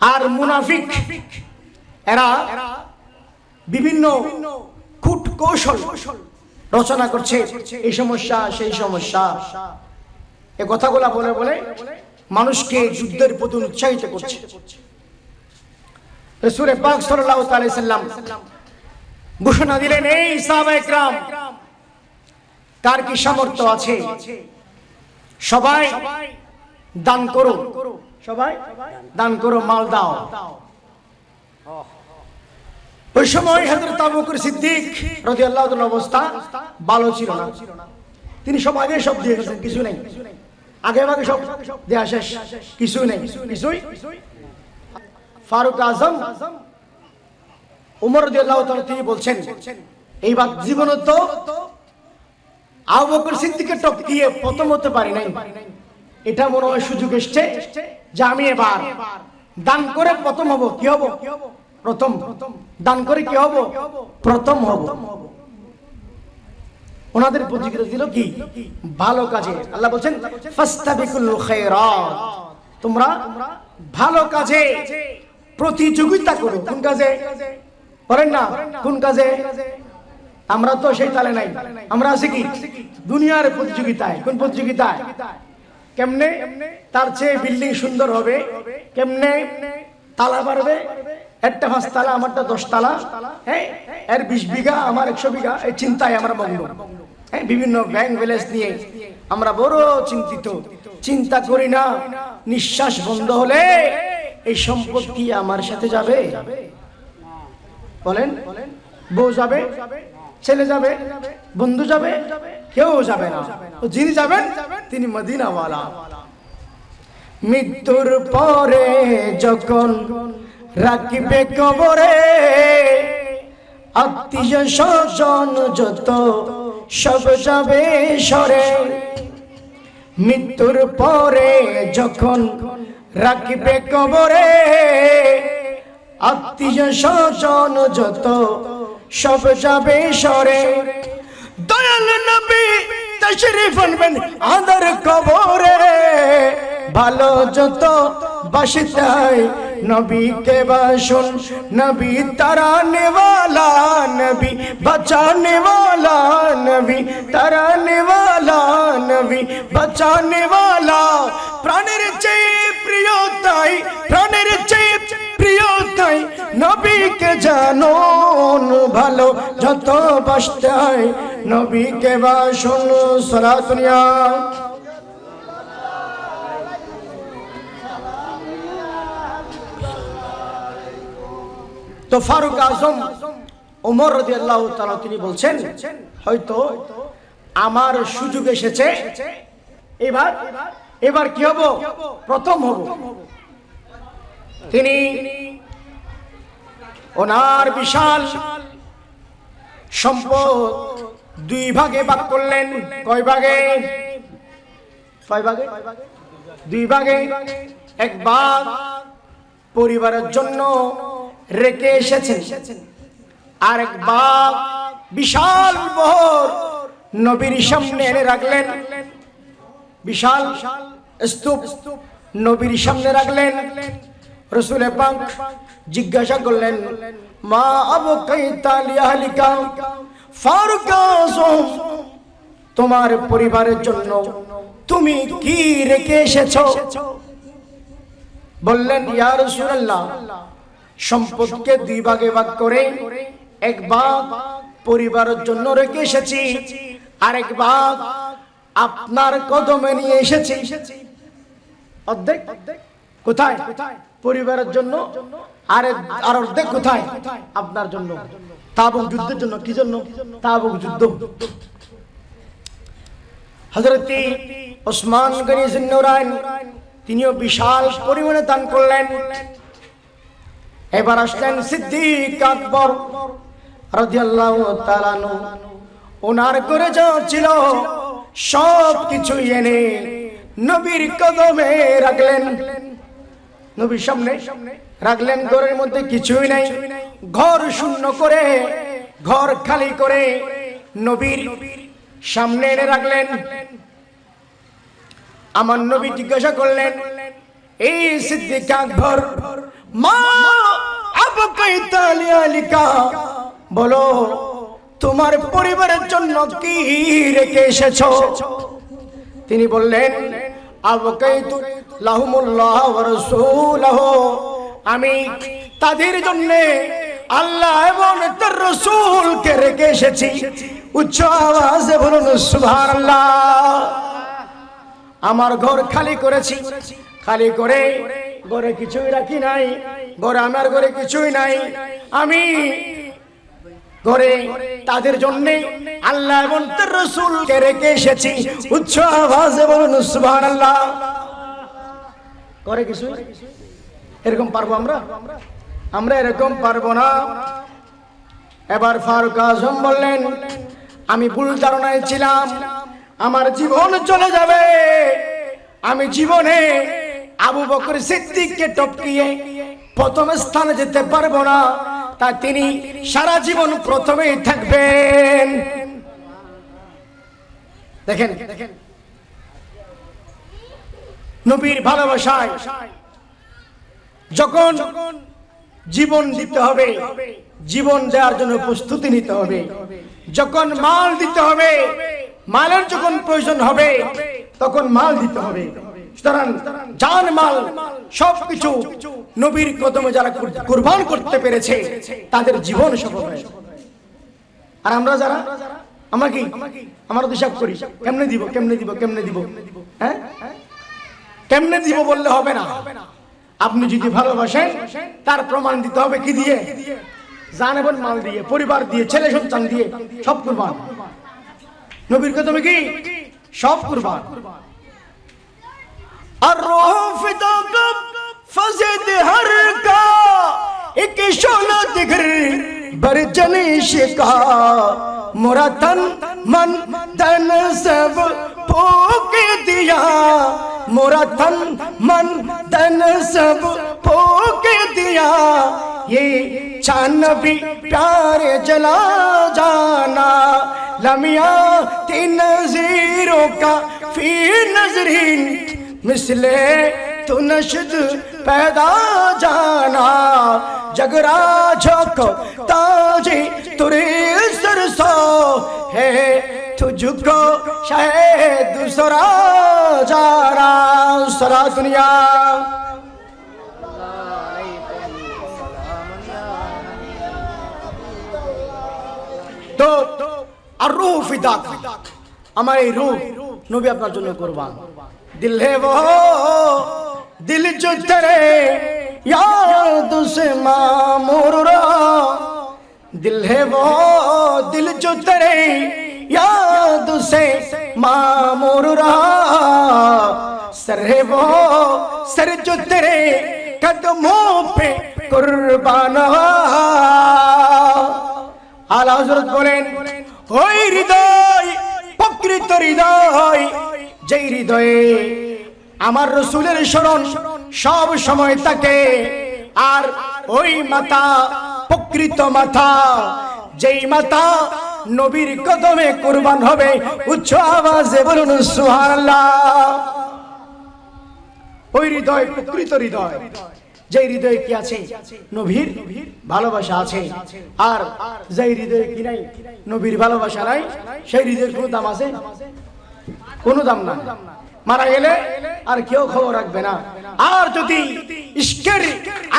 আর মুনাফিক এরা বিভিন্ন কূট কৌশল রচনা করছে, এই সমস্যা সেই সমস্যা, এই কথাগুলা বলে বলে মানুষকে যুদ্ধের প্রতি উৎসাহিত করছে। রাসূল পাক সাল্লাল্লাহু আলাইহি সাল্লাম ঘোষণা দিলেন, এই সাহাবায়ে কেরাম, কার কি সামর্থ্য আছে সবাই দান করো, সবাই দান করো, মাল দাও। ওই সময় হযরত আবু বকর সিদ্দিক রাদিয়াল্লাহু তাআলার অবস্থা ভালো ছিল না। তিনি সব আগে সব দিয়ে গেছেন, কিছু নেই, আগে আগে সব দেয়া শেষ, কিছু নেই, কিছুই। ফারুক আজম ওমর রাদিয়াল্লাহু তাআলা তিনি বলছেন, এইবার জীবনে তো আবু বকর সিদ্দিককে টপকিয়ে প্রথম হতে পারি নাই, এটা মনে হয় সুযোগ এসছে যে আমি এবার দান করে প্রথম হব। কি হব? প্রথম। দান করে কি হব? প্রথম হব। ওনাদের প্রতিযোগিতা ছিল কি? ভালো কাজে। আল্লাহ বলছেন, ফাস্তাবিকুল খায়রাত, তোমরা ভালো কাজে প্রতিযোগিতা করো। কোন কাজে? বলেন না, কোন কাজে? আমরা তো সেই তালে নাই, আমরা আছি কি দুনিয়ার প্রতিযোগিতায়। কোন প্রতিযোগিতায়? কেমনে তার চেয়ে বিল্ডিং সুন্দর হবে, কেমনে তালা বাড়বে, একটা 5 তালা আমারটা 10 তালা, হ্যাঁ, এর 20 বিঘা আমার 100 বিঘা, এই চিন্তায় আমরা মগ্ন। হ্যাঁ, বিভিন্ন ব্যাংক ব্যালেন্স নিয়ে আমরা বড় চিন্তিত। চিন্তা করি না নিঃশ্বাস বন্ধ হলে এই সম্পত্তি আমার সাথে যাবে। বলেন, বউ যাবে, ছেলে যাবে, বন্ধু যাবে, কেউ যাবে না। যিনি যাবেন তিনি মদিনাওয়ালা। মৃত্যুর পরে যখন রাখবে কবরে, আত্মীয় স্বজন যত সব যাবে সরে। মৃত্যুর পরে যখন রাখবে কবরে, আত্মীয় স্বজন যত সব যাবে সরে। দয়াল নবী তশরিফ আনবেন আদার কবরে। ভালো যত বাসতে হয় নবীকে বাসুন, নবী তারানে ওয়ালা, নবী বাঁচানে ওয়ালা, নবী তারানে ওয়ালা, নবী বাঁচানে ওয়ালা। প্রাণের চেয়ে প্রিয় তাই, প্রাণের চেয়ে প্রিয় তাই নবীকে জানুন। ভালো যত বাসতে হয় নবীকে বাসুন। সালাতুন ইয়া তো ফারুক আজম ওমর রাদিয়াল্লাহু তাআলা তিনি বলছেন, হয়তো আমার সুযোগ এসেছে, এবার কি হব? প্রথম হব। তিনি ওনার বিশাল সম্পদ দুই ভাগে ভাগ করলেন। কয় ভাগে? কয় ভাগে? দুই ভাগে। এক ভাগ পরিবারের জন্য রেখে এসেছেন, আরেক ভাগ বিশাল বহর নবীর সামনে এনে রাখলেন। বিশাল স্তূপ নবীর সামনে রাখলেন। রাসূল পাক জিজ্ঞাসা করলেন, মা আবকাইতা লিআহলিকা? ফারুক আযম, তোমার পরিবারের জন্য তুমি কি রেখে এসেছো? বললেন, ইয়া রাসূলুল্লাহ, সম্পদকে দুই ভাগে ভাগ করে এক ভাগ পরিবারের জন্য রেখে এসেছি, আরেক ভাগ আপনার কদমে নিয়ে এসেছি। অর্ধেক কোথায়? পরিবারের জন্য। আর অর্ধেক কোথায়? আপনার জন্য। তাবুক যুদ্ধের জন্য। কি জন্য? তাবুক যুদ্ধ। হযরত ওসমান গনি জিন্নুরাইন তিনিও বিশাল পরিমাণে দান করলেন। এবার আসলেন সিদ্দিক আকবর রাদিয়াল্লাহু তাআলা আনহু। ওনার করে যা ছিল সব কিছু এনে নবীর কদমে রাখলেন। নবীর সামনে রাখলেন। ঘরের মধ্যে কিছুই নাই। ঘর শূন্য করে, ঘর খালি করে নবীর সামনে এনে রাখলেন। আমার নবী জিজ্ঞাসা করলেন, এই সিদ্দিক আকবর, মা আবকাইতা লিআহলিকা, বলো তোমার পরিবারের জন্য কি রেখে এসেছো? তিনি বললেন, আবকাইতু লাহুমুল্লাহ ওয়া রাসূলুহু, আমি তাদের জন্য আল্লাহ এবং তার রাসূলকে রেখে এসেছি। উচ্চ আওয়াজে বলুন সুবহানাল্লাহ। আমার ঘর খালি করেছি, খালি করে ঘরে কিছুই রাখি নাই। ঘরে আমার ঘরে কিছুই নাই। আমি ঘরে তাদের জন্য আল্লাহ এবং তার রাসূলকে রেখে এসেছি। উচ্চ আওয়াজে বলুন সুবহানাল্লাহ। করে কিছু এরকম পারবো আমরা? আমরা এরকম পারবো না। এবার ফারুক আজম বললেন, আমি ভুল ধারণায় ছিলাম, আমার জীবন চলে যাবে, আমি জীবনে আবু বকর সিদ্দিককে টপকিয়ে প্রথম স্থানে যেতে পারবো না, তা তিনি সারা জীবন প্রথমেই থাকবেন। দেখেন নবীর ভালোবাসায় যখন জীবন দিতে হবে, জীবন দেওয়ার জন্য প্রস্তুতি নিতে হবে। যখন মাল দিতে হবে, মালের যখন প্রয়োজন হবে তখন মাল দিতে হবে। সুতরাং জান মাল সবকিছু নবীর কদমে যারা কুরবান করতে পেরেছে তাদের জীবন সফল হয়। আর আমরা যারা, আমরা কি আমরা তো হিসাব করি, কেমনে দিব কেমনে দিব কেমনে দিব, হ্যাঁ কেমনে দিব বললে হবে না। আপনি যদি ভালোবাসেন তার প্রমাণ দিতে হবে কি দিয়ে? জান এবং মাল দিয়ে, পরিবার দিয়ে, ছেলে সন্তান দিয়ে, সব কুরবান। নবীর কদমে কি সব কুরবান। আর রূহ ফিদা কব ফজিদ হর কা এক শোলা দিগর বরজনে শিকা মোরা তন মন ধন সব ফूक दिया, मोरा तन मन धन सब फूक दिया, ये चांद भी प्यारे जला जाना। लमिया तीन नज़ीरों का फी नजरीन, मिसले तू नशद पैदा जाना। जगरा झोंको ताजी तुरे सरसो है, तुझको शायद दूसरा जाना। सरा दुनिया तो আর রূহ ফিদা, আমার এই রূহ নবী আপনার জন্য কুরবান। दिल है वो दिल जो तेरे याद से मामूर रहा, दिल है वो दिल जो तेरे याद से मामूर रहा, सर है वो सर जो तेरे कदमों पे कुर्बान हुआ। आला हजरत बोलेन, ওই হৃদয় প্রকৃত হৃদয়, যেই হৃদয়ে আমার রাসূলের স্মরণ সব সময় থাকে। আর ওই মাথা প্রকৃত মাথা, যেই মাথা নবীর কদমে কুরবান হবে। উচ্চ আওয়াজে বলুন সুবহানাল্লাহ। ওই হৃদয় প্রকৃত হৃদয়, যে হৃদয়ে কি আছে? নবীর ভালোবাসা আছে। আর যে হৃদয়ে কি নাই? নবীর ভালোবাসা নাই, সেই হৃদয়ের কোনো দাম আছে? কোনো দাম না। মারা গেলে আর কেউ খবর রাখবে না। আর যদি ইশকের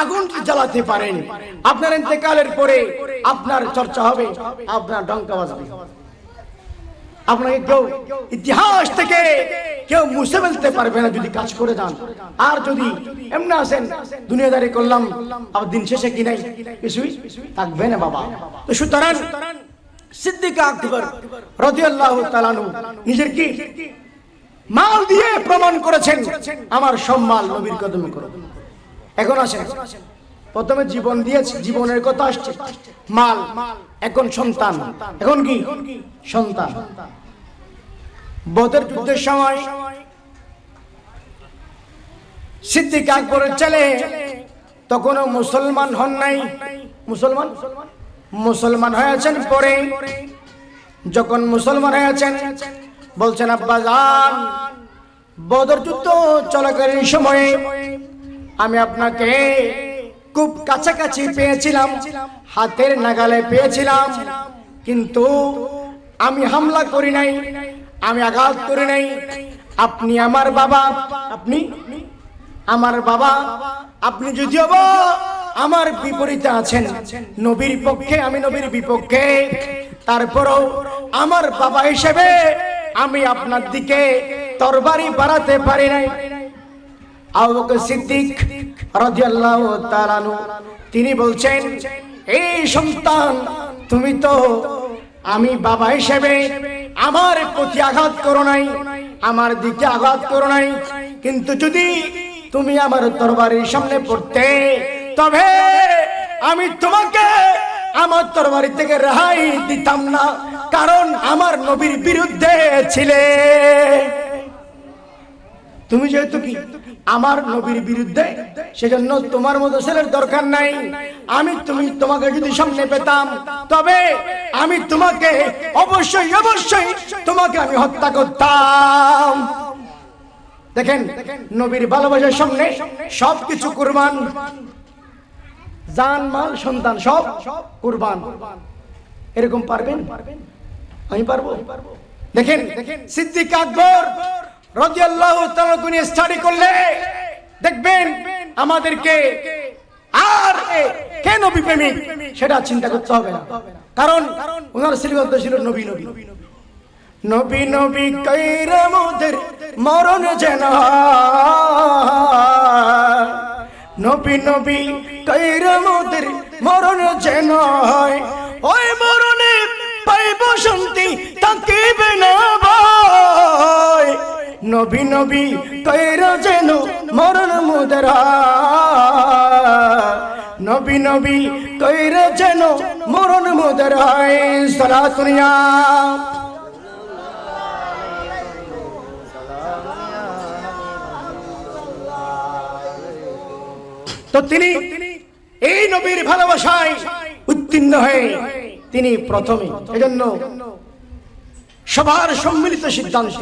আগুন জ্বালাতে পারেন, আপনার ইন্তেকালের পরে আপনার চর্চা হবে, আপনার ডঙ্কা বাজবে। আপনাকে কেউ ইতিহাস থেকে কেউ মুছে ফেলতে পারবে না যদি কাজ করে যান। আর যদি এমনি আসেন দুনিয়াদারি করলাম, আবার দিন শেষে কি নাই? কিছুই থাকবে না বাবা। তো সুতরাং সিদ্দিক আকবর রাদিয়াল্লাহু তাআলা আনহু নিজের কি মাল দিয়ে প্রমাণ করেছেন, আমার সব মাল নবীর কদমে করব। এখন আসেন, প্রথমে জীবন দিয়েছে, জীবনের কথা আসছে, মাল, এখন সন্তান। এখন কি সন্তান? বদর যুদ্ধের সময় সিদ্দিক আকবরের ছেলে তখনও মুসলমান হন নাই। মুসলমান হয়েছেন পরে। যখন মুসলমান হয়েছেন বলছেন, আব্বা জান, বদর যুদ্ধ চলাকালীন সময়ে আমি আপনাকে খুব কাছাকাছি পেয়েছিলাম, হাতের নাগালে পেয়েছিলাম, কিন্তু আমি হামলা করি নাই, আমি আঘাত করি নাই। আপনি আমার বাবা, আপনি আমার বাবা, আপনি যদিও আমার বিপরীতে আছেন, নবীর পক্ষে, আমি নবীর বিপক্ষে, তারপরেও আমার বাবা হিসেবে আমি আপনার দিকে তরবারি বাড়াতে পারি নাই। আবু বকর সিদ্দিক রাদিয়াল্লাহু তাআলা আনহু তিনি বলছেন, এই সন্তান, তুমি তো আমি বাবা হিসেবে আমার প্রতি আঘাত করো নাই, আমার দিকে আঘাত করো নাই, কিন্তু যদি তুমি আমার তরবারির সামনে পড়তে, তবে আমি তোমাকে আমার তরবারি থেকে রেহাই দিতাম না, কারণ আমার নবীর বিরুদ্ধে ছিলে। তুমি যেহেতু কি আমার নবীর বিরুদ্ধে, সেজন্য তোমার মতো ছেলের দরকার নাই। তোমাকে যদি সামনে পেতাম, তবে আমি তোমাকে অবশ্যই তোমাকে আমি হত্যা করতাম। দেখেন, নবীর ভালোবাসার সামনে সবকিছু কুরবান, জান মাল সন্তান সব কুরবান। এরকম পারবেন? আমি পারবো? দেখেন, সিদ্দিক আকবর রাদিয়াল্লাহু তাআলা নিয়ে স্টাডি করলে দেখবেন আমাদেরকে আর কে নবী প্রেমিক সেটা চিন্তা করতে হবে না, কারণ ওনার শ্রীগত ছিল নবী নবী নবী নবী কইরা মোদের মরণ যেন, নবী নবী কইরা মোদের মরণ যেন হয়, ওই মরণে পাইব শান্তি থাকিবে না ভয়। নবী নবী কইরা যেন মরণ মোদের হয়, নবী নবী কইরা যেন মরণ মোদের হয়। সালাতুনিয়া তো তিনি এই নবীর ভালোবাসায় উত্তীর্ণ হয়ে তিনি প্রথমে, এজন্য সবার সম্মিলিত সিদ্ধান্ত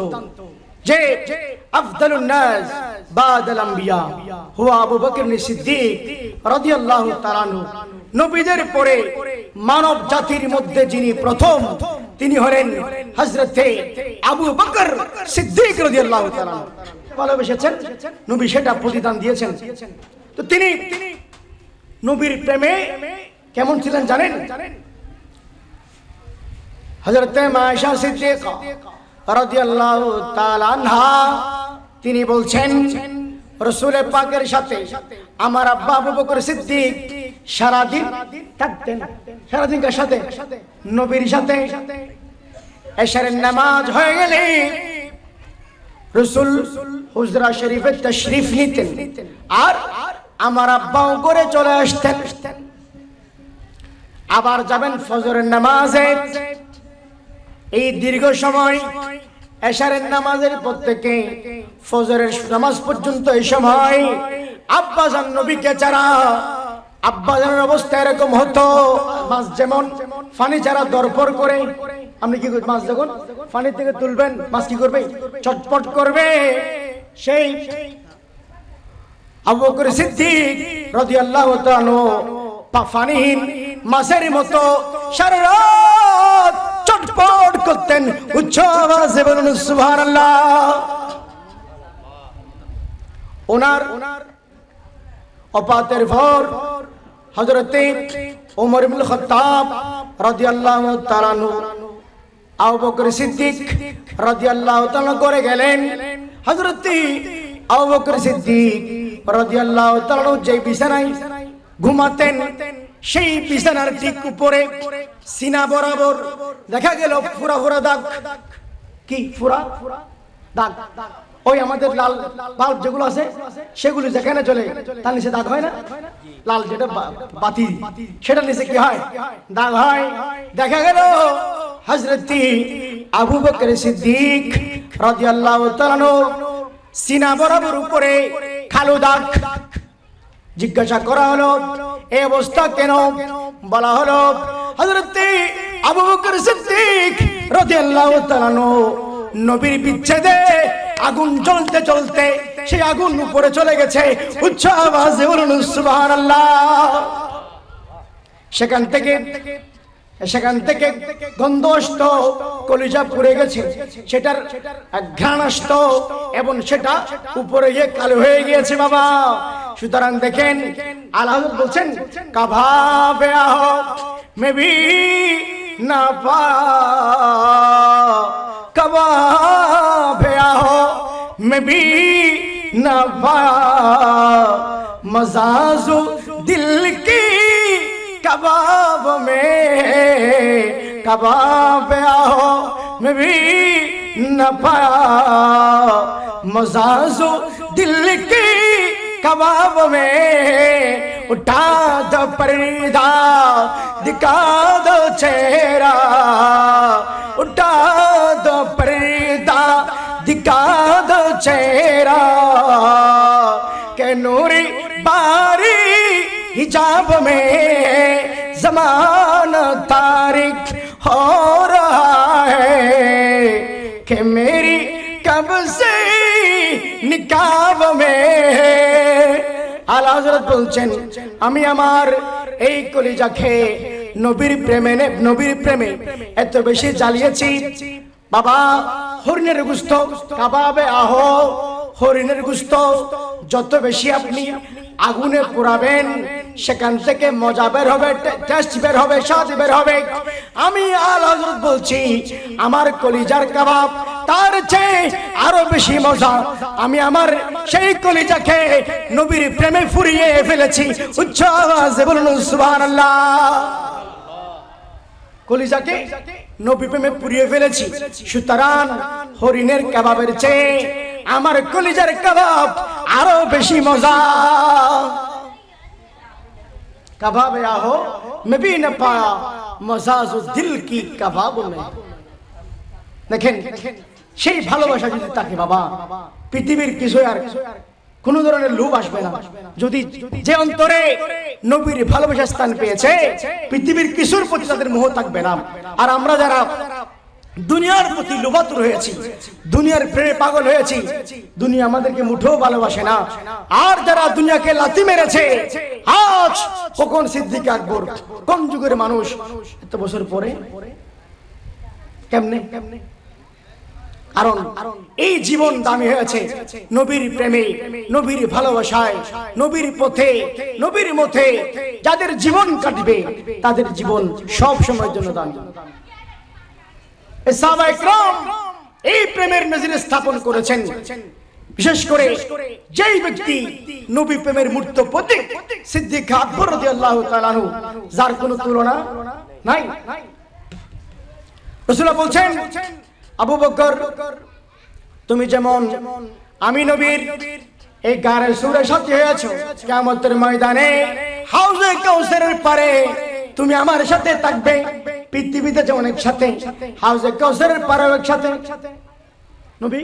যে আফদালুন নাস বাদাল আম্বিয়া হুয়া আবু বকর সিদ্দিক রাদিয়াল্লাহু তাআলা আনহু। নবীদের পরে মানব জাতির মধ্যে যিনি প্রথম তিনি হলেন হযরতে আবু বকর সিদ্দিক রাদিয়াল্লাহু তাআলা আনহু। ভালোবেসেছেন নবী, সেটা প্রতিদান দিয়েছেন। তো তিনি নবীর প্রেমে কেমন ছিলেন জানেন? হযরতে আয়েশা সিদ্দিকা রাদিয়াল্লাহু তাআলা আনহা তিনি বলছেন, রাসূল পাকের সাথে আমার আব্বা আবু বকর সিদ্দিক সারাদিন থাকতেন। সারাদিন কার সাথে? নবীর সাথে। এশারের নামাজ হয়ে গেলে রাসূল হুজরা শরীফে তাশরীফ নিতেন, আর আমার আব্বাও করে চলে আসতেন। আবার যাবেন ফজরের নামাজে। এই দীর্ঘ সময় এশারের নামাজের পর থেকে ফজরের নামাজ পর্যন্ত এই সময় আব্বাজান নবীকে ছাড়া, আব্বাজানের অবস্থা এরকম হতো, মাছ যেমন পানি ছাড়া দরপর করে, আপনি কি মাছ যখন পানি থেকে তুলবেন মাছ কি করবে? চটপট করবে। সেই আবু বকর সিদ্দিক রাদিয়াল্লাহু তাআলা আনহু পানিহীন মাছের মতো সারা রাত চটপট করতেন। উচ্চ আওয়াজে বলুন সুবহানাল্লাহ। ওনার ওফাতের পর হযরতে ওমর ইবনে খাত্তাব রাদিয়াল্লাহু তাআলা আনহু আবু বকর সিদ্দিক রাদিয়াল্লাহু তাআলা করে গেলেন। হযরতে আবু বকর সিদ্দিক রাদিয়াল্লাহু তাআলা যে বিছানায় ঘুমাতেন, সেই বিছানার ঠিক উপরে সিনা বরাবর দেখা গেল ফুরা ফুরা দাগ। কি ফুরা দাগ? ওই আমাদের লাল বাল্ব যেগুলো আছে সেগুলো যেখানে চলে তার নিচে দাগ হয় না? লাল যেটা বাতি, সেটা নিচে কি হয়? দাগ হয়। দেখা গেল হযরতে আবু বকর সিদ্দিক রাদিয়াল্লাহু তাআলা সিনা বরাবর উপরে কালো দাগ। জিজ্ঞাসা করা হলো এই অবস্থা কেন? বলা হলো হযরতে আবু বকর সিদ্দিক রাদিয়াল্লাহু তাআলা নবীর বিচ্ছেদে আগুন জ্বলতে জ্বলতে সেই আগুন উপরে চলে গেছে। উচ্চ আওয়াজে বলুন সুবহানাল্লাহ। সেখান থেকে গন্ধ আসতো, কলিজা পুড়ে গেছে, সেটার ঘ্রাণ আসতো এবং সেটা উপরে গিয়ে কালো হয়ে গিয়েছে বাবা। সুতরাং দেখেন আল্লাহ বলছেন কাভাবে আহো মেবি না পা, কাভাবে আহো মেবি না পা, মজাজু দিল কি कबाब में कबाब आओ मैं भी न पाया मजाजो दिल की कबाब में उठा दो पर्दा दिखा दो चेहरा, उठा दो पर्दा दिखा दो चेहरा के नूरी बारी हिजाब में ज़माना तारिक हो रहा है कि मेरी कब से निकाब में। आला हज़रत বলছেন আমি আমার এই কলিজাকে নবীর প্রেমে এত বেশি জ্বালিয়েছি বাবা। হরিণের গোশত কাবাবে আহো, হরিণের গোশত যত বেশি আপনি আগুনে পোড়াবেন সেখান থেকে মজা বের হবে, টেস্ট বের হবে, স্বাদ বের হবে। আমি আলা হযরত বলছি আমার কলিজার কাবাব তার চেয়ে আরো বেশি মজা। আমি আমার সেই কলিজাকে নবীর প্রেমে ফুরিয়ে ফেলেছি। উচ্চ আওয়াজে বলুন সুবহানাল্লাহ। কলিজাকে নবী প্রেমে পুড়িয়ে ফেলেছি। সুতরাং হরিণের কাবাবের চেয়ে আমার কলিজার কাবাব আরো বেশি মজা। কাবাবে আহো मैं भी न पाया मजाजो दिल की कबाब में। দেখেন সেই ভালোবাসা যদি থাকে বাবা পৃথিবীর কিছু আর কোনো ধরনের লোভ আসবে না। যদি যে অন্তরে নবীর ভালোবাসার স্থান পেয়েছে, পৃথিবীর কিছুর প্রতি তাদের মোহ থাকবে না। আর আমরা যারা দুনিয়ার প্রতি লোভাতুর হয়েছি, দুনিয়ার প্রেমে পাগল হয়েছি, দুনিয়া আমাদেরকে মুঠেও ভালোবাসে না। আর যারা দুনিয়াকে লাথি মেরেছে, আজ কখন সিদ্দিক আকবর, কোন যুগের মানুষ, এত বছর পরে কেমনে? কারণ এই জীবন দামি হয়েছে নবীর প্রেমে, নবীর ভালোবাসায়, নবীর পথে, নবীর মতে যাদের জীবন কাটবে তাদের জীবন সব সময়ের জন্য দামি। সাহাবায়ে কেরাম এই প্রেমের নজির স্থাপন করেছেন। বিশেষ করে যেই ব্যক্তি নবী প্রেমের মূর্ত প্রতীক সিদ্দিক আকবর রাদিয়াল্লাহু তাআলা আনহু, যার কোনো তুলনা নাই। রাসূলুল্লাহ বলছেন, আবু বকর তুমি যেমন আমি নবীর এই গায়ের সুরে সাথী হয়েছো, কিয়ামতের ময়দানে হাউজে কাউসারের পারে তুমি আমার সাথে থাকবে। পৃথিবীতে যেমন একসাথে, হাউজে কাউসারের পারেও একসাথে। নবী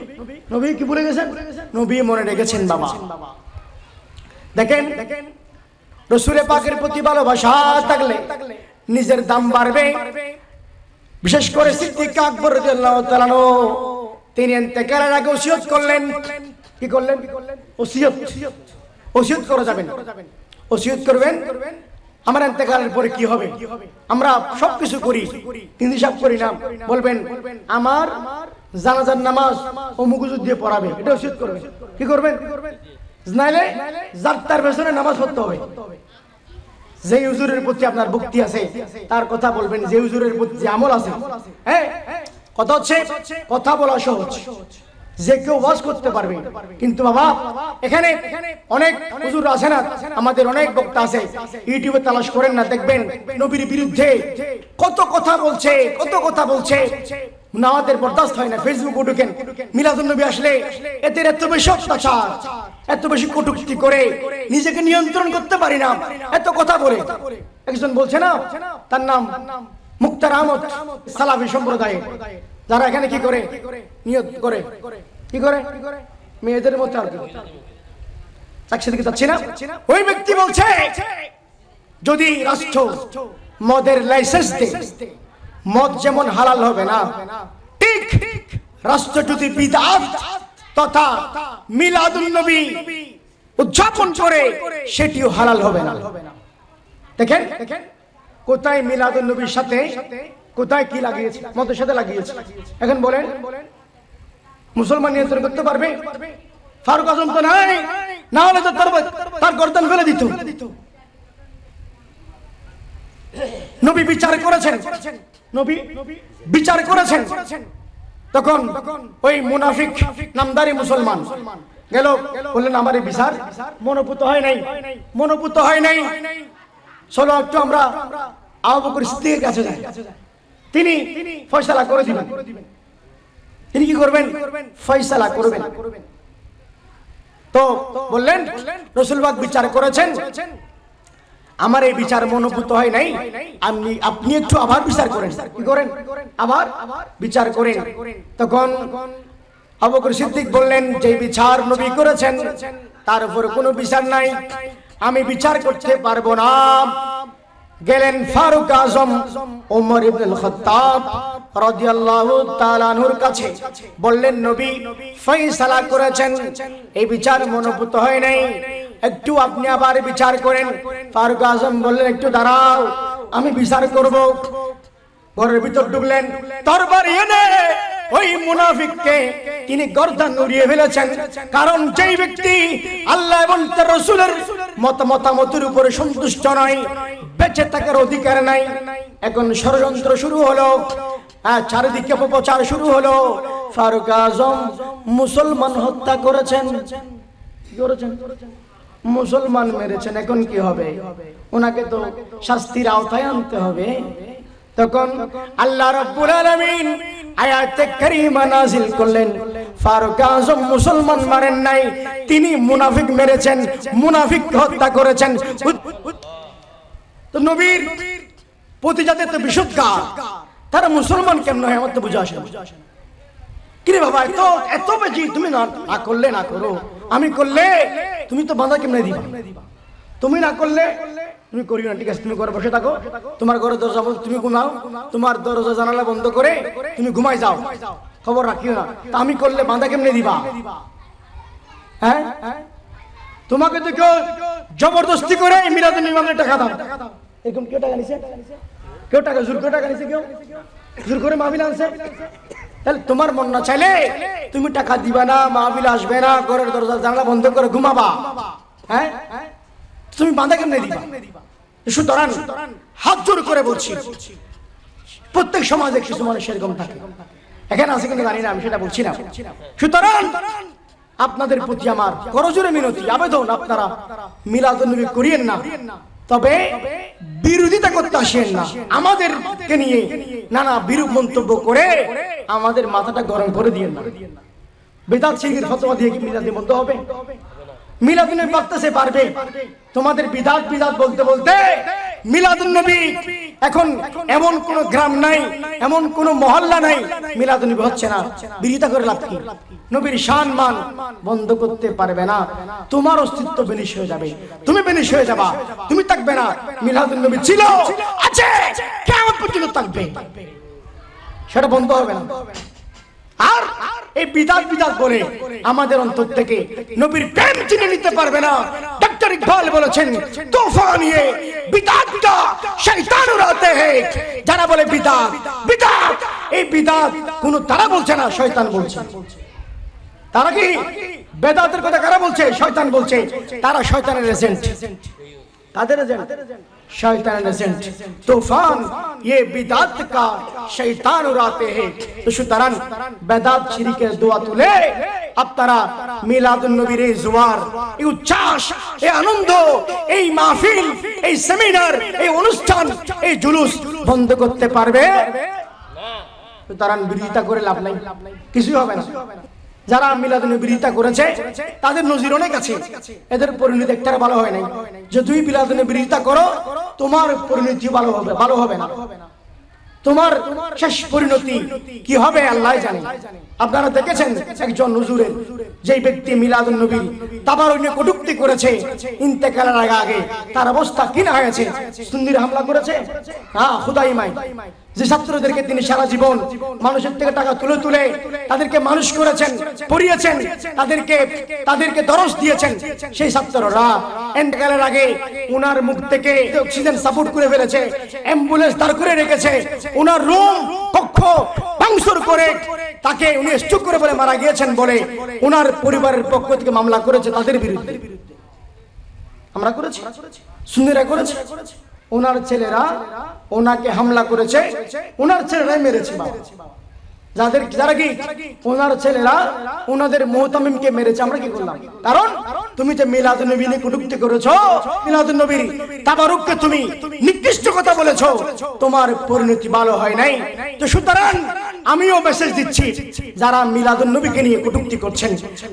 নবী কি ভুলে গেছেন? নবী মনে রেখেছেন বাবা। দেখেন, রাসূল পাকের প্রতি ভালোবাসা থাকলে নিজের দাম বাড়বে। বিশেষ করে সিদ্দিক আকবর রাদিয়াল্লাহু তাআলা আনহু তিনি ইন্তেকালের আগে ওসিয়ত করলেন। কি করলেন? ওসিয়ত করা যাবেন, ওসিয়ত করবেন আমার ইন্তেকালের পরে কি হবে। আমরা সবকিছু করি কিন্তু হিসাব করি না। বলবেন আমার জানাজার নামাজ অমুক হুজুর দিয়ে পড়াবে, এটা ওসিয়ত করবেন। কি করবেন? নাইলে যার তার পেছনে নামাজ পড়তে হবে। যে হুজুরের প্রতি আপনার ভক্তি আছে তার কথা বলবেন, যে হুজুরের প্রতি যে আমল আছে। হ্যাঁ, কথা হচ্ছে কথা বলা সহজ, যে কেউ ওয়াজ করতে পারবে। কিন্তু বাবা এখানে অনেক হুজুর আছে না, আমাদের অনেক বক্তা আছে, ইউটিউবে তালাশ করেন না, দেখবেন নবীর বিরুদ্ধে কত কথা বলছে, কত কথা বলছে। আমাদের বরদাস্ত হয় না। ফেসবুকে ঢুকেন, মিলাদুন নবী আসলে এদের এত বেশি অত্যাচার, এত বেশি কটূক্তি করে নিজেকে নিয়ন্ত্রণ করতে পারি না, এত কথা বলে। একজন বলছে না, তার নাম মুক্তার আহমদ, সালাফি সম্প্রদায়, যারা এখানে কি করে নিয়ত করে, কি করে মেয়েদের মতো আর দিকে যাচ্ছি না। ওই ব্যক্তি বলছে যদি রাষ্ট্র মদের লাইসেন্স দেয়, মদ যেমন হালাল হবে না, ঠিক রাষ্ট্র যদি বিদআত তথা মিলাদুন নবী উদযাপন করে সেটিও হালাল হবে না। দেখেন কোথায় মিলাদুন নবীর সাথে কোথায় কি লাগিয়েছে, মদের সাথে লাগিয়েছে। এখন বলেন মুসলমান নিয়ন্ত্রণ করতে পারবে? ফারুক আজম তো নাই, না হলে তো তার গর্দান ফেলে দিত। নবী বিচার করেছেন, নবী বিচার করেছেন। তখন ওই মুনাফিক নামদারি মুসলমান গেল, বললেন আমার এই বিচার মনোপুত হয় নাই, মনোপুত হয় নাই, চলো একটু আমরা আবু বকর সিদ্দিকের কাছে যাই, তিনি ফয়সালা করে দিবেন। তিনি কি করবেন? ফয়সালা করবেন। তো বললেন রাসূলুল্লাহ বিচার করেছেন, আমার এই বিচার মনোভূত হয় নাই, আপনি একটু আবার বিচার করেন। কি করেন? আবার বিচার করেন। তখন আবু বকর সিদ্দিক বললেন, যে বিচার নবী করেছেন তার উপর কোনো বিচার নাই, আমি বিচার করতে পারবো না। গেলেন ফারুক আজম ওমর ইবনে খাত্তাব রাদিয়াল্লাহু তাআলা আনহুর কাছে, বললেন নবী ফয়সালা করেছেন, এই বিচার মনোভূত হয় নাই, একটু আপনি আবার বিচার করেন। ফারুক আজম বললেন একটু দাঁড়াও, আমি বিচার করব। ঘরের ভিতর ঢুকলেন, তরবারি এনে ওই মুনাফিককে তিনি গর্দান উড়িয়ে ফেলেছেন। কারণ যেই ব্যক্তি আল্লাহ এবং তার রাসূলের মতামতের উপরে সন্তুষ্ট নয়, বেঁচে থাকার অধিকার নাই। এখন ষড়যন্ত্র শুরু হলো, চারিদিকে অপপ্রচার শুরু হলো। ফারুক আজম মুসলমান হত্যা করেছেন, মুসলমান মেরেছেন, এখন কি হবে? ওনাকে তো শাস্তির আওতায় আনতে হবে। তখন আল্লাহ রাব্বুল আলামিন আয়াতে কারীমা নাযিল করলেন, ফারুক আজম মুসলমান মারেন নাই, তিনি মুনাফিক মেরেছেন, মুনাফিক হত্যা করেছেন। তো নবীর প্রতি যাদের তো বিশুদ্ধগার, তারা মুসলমান কেমন হয় আমার তো বুঝা আসে না। কিরে বাবা এত বেশি তুমি না করলে না করো, আমি করলে তুমি তো বাঁধা কেমনে দিবা? তুমি না করলে তুমি করিও না, ঠিক আছে? তুমি ঘরে বসে থাকো, তোমার ঘরের দরজা তুমি ঘুমাও, তোমার দরজা জানালা বন্ধ করে তুমি ঘুমাই যাও, খবর রাখিও না। তা আমি করলে বাঁধা কেমনে দিবা? হ্যাঁ, তোমাকে তো কেউ জবরদস্তি করে মিলাদুন নবীর টাকা দাও, এরকম কেউ টাকা নিছে? কেউ টাকা জোর করে টাকা নিছে? কেউ জোর করে মাহফিল আনছে? তাহলে তোমার মন না চাইলে তুমি টাকা দিবা না, মাহফিল আসবে না, ঘরের দরজা জানালা বন্ধ করে ঘুমাবা। হ্যাঁ, তুমি বাঁধা কেমনে দিবা? সুতরাং হাত জোর করে বলছি, প্রত্যেক সমাজে কিছু মানুষ এরকম থাকে, এখানে আছে কিন্তু জানি না, আমি সেটা বলছি না। সুতরাং আপনাদের প্রতি আমার করজোরে মিনতি, আবেদন, আপনারা মিলাদুন নবী করিয়েন না, তবে বিরোধিতা করতে আসেন না। আমাদেরকে নিয়ে নানা বিরূপ মন্তব্য করে আমাদের মাথাটা গরম করে দিয়েন না। বেদাত শিরকের ফতোয়া দিয়ে কি মিলাদ বন্ধ হবে? মিলাদুন নবী বাড়তেছে, পারবে। তোমাদের বিদাত বিদাত বলতে বলতে মিলাদুন নবী এখন এমন কোন গ্রাম নাই, এমন কোন মহল্লা নাই মিলাদুন নবী হচ্ছে না। বিরোধিতা করে লাভ কি? নবীর সম্মান বন্ধ করতে পারবে না, তোমার অস্তিত্ব বিনিশ হয়ে যাবে, তুমি বিনিশ হয়ে যাবা, তুমি থাকবে না। মিলাদুন নবী ছিল, আছে, কিয়ামত পর্যন্ত থাকবে, সেটা বন্ধ হবে না। আর এই বিদাত বিদাত বলে আমাদের অন্তর থেকে নবীর প্রেম চিনে নিতে পারবে না। ডক্টর ইকবাল বলেছেন, তুফান ये বিদাত का শয়তান উড়াতে हैं। যারা বলে বিদাত বিদাত, এই বিদাত কোন তারা বলছে না, শয়তান বলছে। তারা কি বেদাতের কথা কারা বলছে? শয়তান বলছে। তারা শয়তানের এজেন্ট, তাদের এজেন্ট, শয়তানের এজেন্ট। তুফান ये বিদাত का শয়তান উড়াতে हैं। তো সুতরাং বেদাত শিরকের দোয়া তুলে আপনারা মিলাদুন নবীর এই জোয়ার, এই উচ্ছ্বাস, এই আনন্দ, এই মাহফিল, এই সেমিনার, এই অনুষ্ঠান, এই জুলুস বন্ধ করতে পারবে না। সুতরাং বিরোধিতা করে লাভ নাই, কিছুই হবে না। যারা মিলাদুন নবীর বিরোধিতা করেছে তাদের নজির অনেক আছে, এদের পরিণতি একটা ভালো হয় নাই। যে তুই মিলাদুন নবীর বিরোধিতা করো, তোমার পরিণতি ভালো হবে না, তোমার শেষ পরিণতি কি হবে আল্লাহ জানে। আপনারা দেখেছেন একজন হুজুরের, যে ব্যক্তি মিলাদুন নবীর তাবারুনে কটূক্তি করেছে, ইন্তেকালের আগে তার অবস্থা কি না হয়েছে? সুন্নির হামলা করেছে, হ্যাঁ, খুদাই মাই। যে ছাত্রদেরকে তিনি সারা জীবন মানুষের থেকে টাকা তুলে তুলে তাদেরকে মানুষ করেছেন, পড়িয়েছেন, তাদেরকে দরস দিয়েছেন, সেই ছাত্ররা ইন্তেকালের আগে উনার মুখ থেকে অক্সিজেন সাপোর্ট করে ফেলেছে, অ্যাম্বুলেন্স দাঁড় করে রেখেছে, উনার রুম কক্ষ ভাঙচুর করে তাকে উনি স্ট্রোক করে বলে মারা গিয়েছেন বলে উনার পরিবারের পক্ষ থেকে মামলা করেছে তাদের বিরুদ্ধে। আমরা করেছি, সুন্নিরা করেছে। ওনার ছেলেরা ওনাকে হামলা করেছে, ওনার ছেলেরাই মেরেছে। যারা কি ওনার ছেলেরা ওনাদের মুহতামিমকে মেরেছে। আমরা কি করলাম? কারণ তুমি যে মিলাদুন নবী নিয়ে কটূক্তি করেছো, মিলাদুন নবীর তাবারুককে তুমি নিকৃষ্ট কথা বলেছো, তোমার পরিণতি ভালো হয় নাই। তো সুতরাং আমিও মেসেজ দিচ্ছি, যারা মিলাদুন নবীকে নিয়ে কটূক্তি করছেন,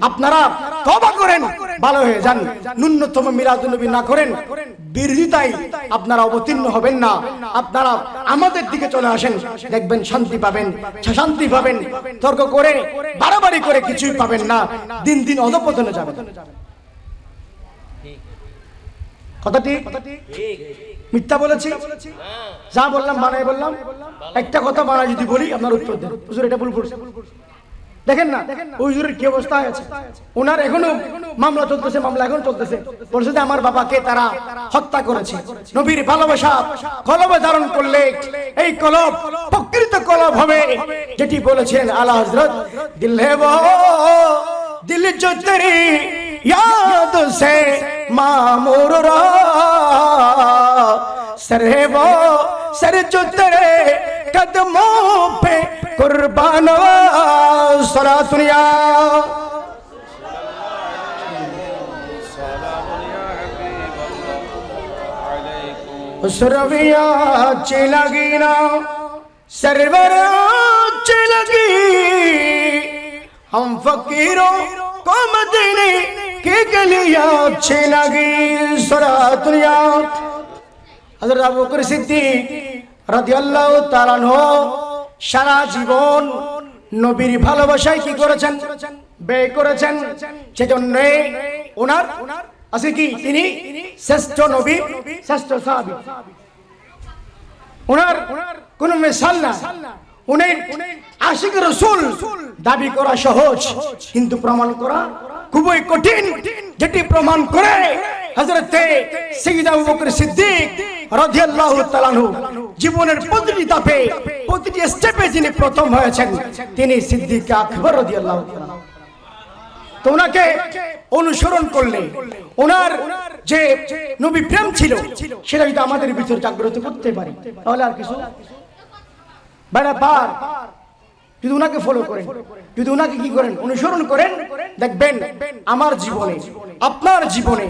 আপনারা তওবা করেন, ভালো হয়ে যান। ন্যূনতম মিলাদুন নবী না করেন, বিরোধিতায় আপনারা অবতীর্ণ হবেন না। আপনারা আমাদের দিকে চলে আসেন, দেখবেন শান্তি পাবেন, শান্তি পাবেন। তর্ক করে বাড়াবাড়ি করে কিছুই পাবেন না, দিন দিন অধঃপতনে যাবেন। কথা ঠিক? মিথ্যা বলেছি? যা বললাম বানাই বললাম। একটা কথা বানাই যদি বলি আপনার উত্তর দেন, হুজুর এটা ভুল বলছে। দেখেন না ওই হুজুরের কি অবস্থা হয়েছে, ওনার এখনো মামলা চলতেছে, মামলা এখন চলতেছে। বলছে যে আমার বাবাকে তারা হত্যা করেছে। নবীর ভালোবাসা কলবে ধারণ করলে এই কলব প্রকৃত কলব হবে, যেটি বলেছেন আলা হযরত, দিল হে वो दिल जो तेरी याद से मामूर रहा, सर है वो सर जो तेरे कदमों पे कुर्बान सरा दुनिया। सरविया चिलगी ना सरवर चिलगी, हम फकीरों को मदीने की गलियां अच्छी लगी सरा दुनिया। हज़रत अबू बकर सिद्दीक রাদিয়াল্লাহু তাআলা আনহু সারা জীবন নবীর ভালোবাসায় কি করেছেন? ব্যয় করেছেন। সেজন্য ওনার আছে কি তিনি শ্রেষ্ঠ নবী, শ্রেষ্ঠ সাহাবী। ওনার কোন মিসাল না। উনি আশিক রাসূল দাবি করা সহজ, কিন্তু প্রমাণ করা খুবই কঠিন। যেটি প্রমাণ করে হযরতে সাইয়্যিদনা আবু বকর সিদ্দিক রাদিয়াল্লাহু তাআলা আনহু জীবনের প্রতিটি ধাপে প্রতিটি স্টেপে যিনি প্রথম হয়েছেন তিনি সিদ্দিক আকবর রাদিয়াল্লাহু তাআলা। তো ওনাকে অনুসরণ করলে ওনার যে নবী প্রেম ছিল সেটা যদি আমাদের ভিতর জাগ্রত করতে পারি তাহলে আর কিছু বারবার যদি ওনাকে ফলো করেন, যদি ওনাকে কি করেন অনুসরণ করেন, দেখবেন আমার জীবনে আপনার জীবনে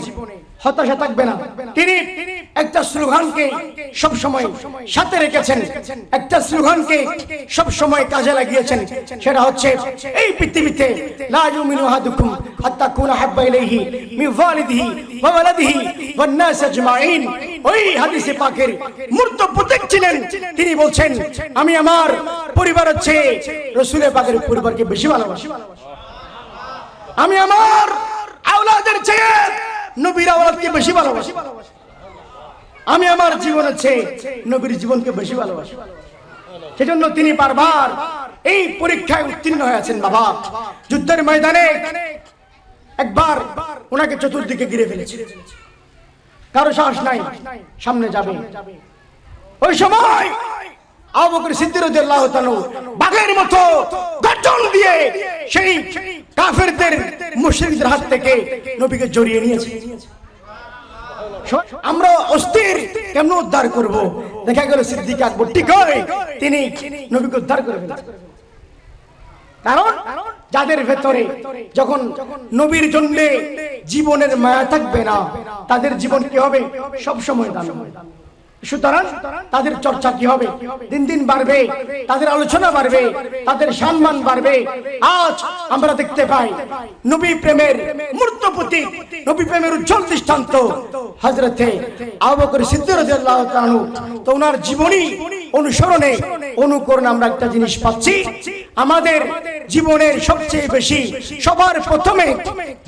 হতাশা থাকবে না। তিনি একটা স্লোগানকে সব সময় সাথে রেখেছেন, একটা স্লোগানকে সব সময় কাজে লাগিয়েছেন, সেটা হচ্ছে এই পৃথিবীতে লা ইউমিনু আহাদুকুম হাত্তা কুনা হাব্বা ইলাইহি মিন ওয়ালিদিহি ওয়া ওয়ালাদিহি ওয়ান নাস আজমাইন। ওই হাদিসে পাকের মূর্ত প্রতীক ছিলেন। তিনি বলছেন আমি আমার পরিবারের চেয়ে রাসূলের পাকের পরিবারকে বেশি ভালোবাসি। আমি আমার আওলাদের চেয়ে নবীর আওলাদকে বেশি ভালোবাসি। আমি আমার জীবনের চেয়ে নবীর জীবনকে বেশি ভালোবাসি। সেজন্য তিনি বারবার এই পরীক্ষায় উত্তীর্ণ হয়েছেন। বাবা যুদ্ধের ময়দানে একবার ওনাকে চতুর্দিকে ঘিরে ফেলেছে, কারো সাহস নাই সামনে যাবে। ওই সময় আবু বকর সিদ্দিক রাদিয়াল্লাহু তাআলা বাঘের মতো গর্জন দিয়ে সেই কাফেরদের মুশরিকদের হাত থেকে নবীকে জড়িয়ে নিয়েছে। আমরা অস্থির কেমন উদ্ধার করব? দেখা গেল সিদ্দিক আকবর ঠিক হয় তিনি নবীকে উদ্ধার করে ফেলেছেন। কারণ যাদের ভেতরে যখন নবীর জন্য জীবনের মায়া থাকবে না তাদের জীবন কি হবে? সব সময় দান হবে। সুতরাং তাদের চর্চা কি হবে? দিন দিন বাড়বে, তাদের আলোচনা বাড়বে, তাদের সম্মান বাড়বে। আজ আমরা দেখতে পাই নবী প্রেমের মূর্ত প্রতীক, নবী প্রেমের উজ্জ্বল দৃষ্টান্ত হযরতে আবু বকর সিদ্দিক রাদিয়াল্লাহু তাআলা আনহু। তো ওনার জীবনী অনুসরণে অনুকরণে আমরা একটা জিনিস পাচ্ছি, আমাদের জীবনের সবচেয়ে বেশি সবার প্রথমে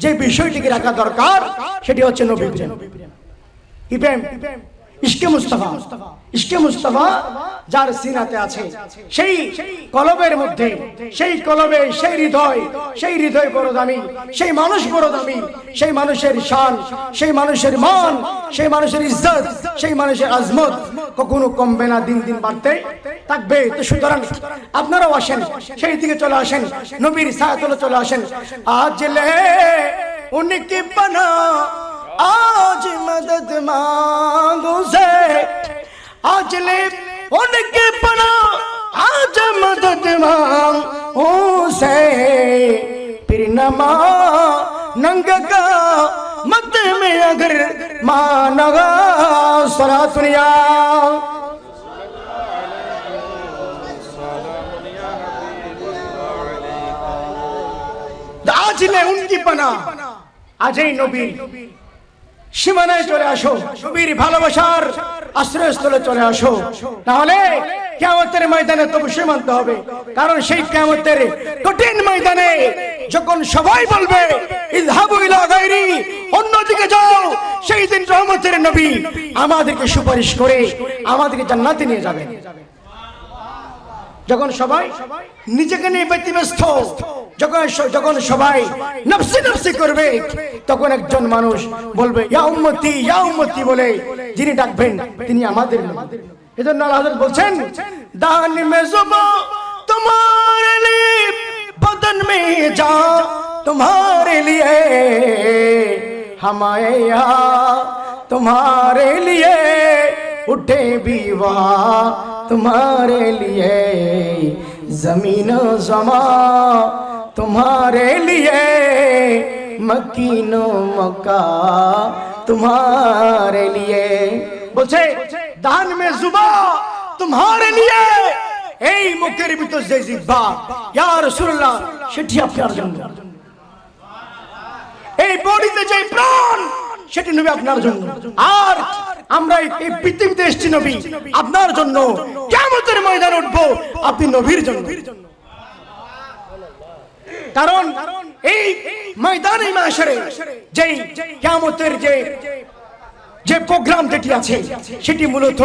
যে বিষয়টিকে রাখা দরকার সেটি হচ্ছে নবী প্রেম। কি প্রেম? ইশকে মুস্তাফা। ইশকে মুস্তাফা যার সিনাতে আছে, সেই কলবের মধ্যে, সেই কলবে সেই হৃদয় বড় দামি, সেই মানুষ বড় দামি, সেই মানুষের শান, সেই মানুষের মান, সেই মানুষের ইজ্জত, সেই মানুষের আজমত কখনো কমবে না, দিন দিন বাড়তে থাকবে। তো সুতরাং আপনারাও আসেন, সেই দিকে চলে আসেন, নবীর ছায়াতলে চলে আসেন। আজ লে উনকে বানা आज मदद मांगो से, आज ले उनके पना आज मदद मांगो से, फिर नमा नंगा मत में अगर मानगा सरा दुनिया। आज ले उनकी पना, आज ही नबी সীমানায় চলে আসো, নবীর ভালোবাসার আশ্রয়স্থলে চলে আসো, তাহলে কিয়ামতের ময়দানে তো অবশ্যই মানতে হবে। কারণ সেই কিয়ামতের কঠিন ময়দানে যখন সবাই বলবে ইযহাবু ইলা গায়রি, অন্যদিকে যাও, সেই দিন রহমতের নবী আমাদেরকে সুপারিশ করে আমাদেরকে জান্নাতে নিয়ে যাবেন। যখন সবাই নিজেকে নিয়ে ব্যতিব্যস্ত, যখন সবাই নফসি নফসি করবে, তখন একজন মানুষ বলবে ইয়া উম্মতি বলে যিনি ডাকবেন তিনি আমাদের নবী। এজন্য আল্লাহ হযরত বলছেন দান মে যুবা তোমারে লিয়ে, বদন মে যা তোমারে লিয়ে, হামায়ে ইয়া তোমারে লিয়ে, उठे भी वहाँ तुम्हारे लिए, जमीन जमा तुम्हारे लिए, मकीनो मक्का तुम्हारे लिए। बोलছে दान में जुबा तुम्हारे लिए, এই মুখের ভিতর যে জিহ্বা ইয়া রাসূলুল্লাহ সেটি আপনার জন্য, এই বডিতে যে প্রাণ সেটি নবী আপনার জন্য। আর আমরা এই পৃথিবীতে এসেছি নবী আপনার জন্য, কিয়ামতের ময়দানে উঠবো আপনি নবীর জন্য। কারণ এই ময়দানে মাশরে যেই কিয়ামতের যে প্রোগ্রাম যেটি আছে সেটি মূলত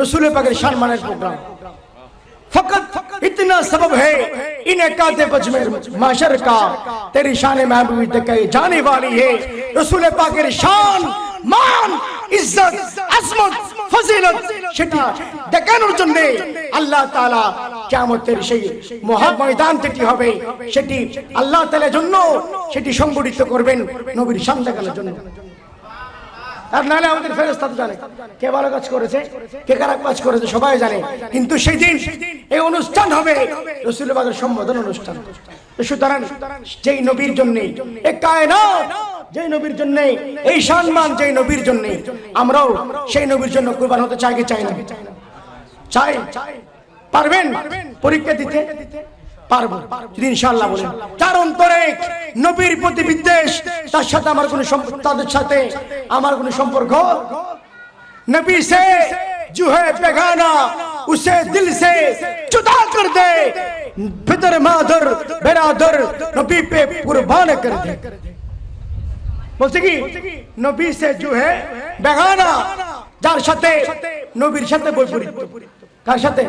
রাসূল পাকের সম্মানের প্রোগ্রাম। फकत इतना सबब है इनेकात बजमेर माशर का तेरी शान महबूब देखे जाने वाली है। रसूल पाक की शान मान इज्जत अजमत फजीलत সেটা দেখানোর জন্য আল্লাহ তাআলা কিয়ামতের সেই মহা ময়দান যেটি হবে সেটি আল্লাহ তাআলার জন্য সেটি সংগঠিত করবেন নবীর শান দেখানোর জন্য। আর নালে আমাদের ফেরেশতা তো জানে কে ভালো কাজ করেছে কে খারাপ কাজ করেছে সবাই জানে, কিন্তু সেই দিন এই অনুষ্ঠান হবে রাসূল পাকের সম্বোধন অনুষ্ঠান। সুতরাং যেই নবীর জন্য এই কায়নাত, যেই নবীর জন্য এই সম্মান, যেই নবীর জন্য আমরাও সেই নবীর জন্য কুরবান হতে চাই কি চাই না? চাই। পারবেন পরীক্ষা দিতে? পারবো যদি ইনশাআল্লাহ বলেন। তার অন্তরে নবীর প্রতি বিদ্বেষ, তার সাথে আমার কোনো তাদের সাথে আমার কোনো সম্পর্ক নবী से जो है बेगाना उसे दिल से जुदा कर दे, फितर मादर बेरादर नबी पे कुर्बान कर दे। বলছে কি নবী से जो है बेगाना, যার সাথে নবীর সাথে বৈপরীত্য। কার সাথে?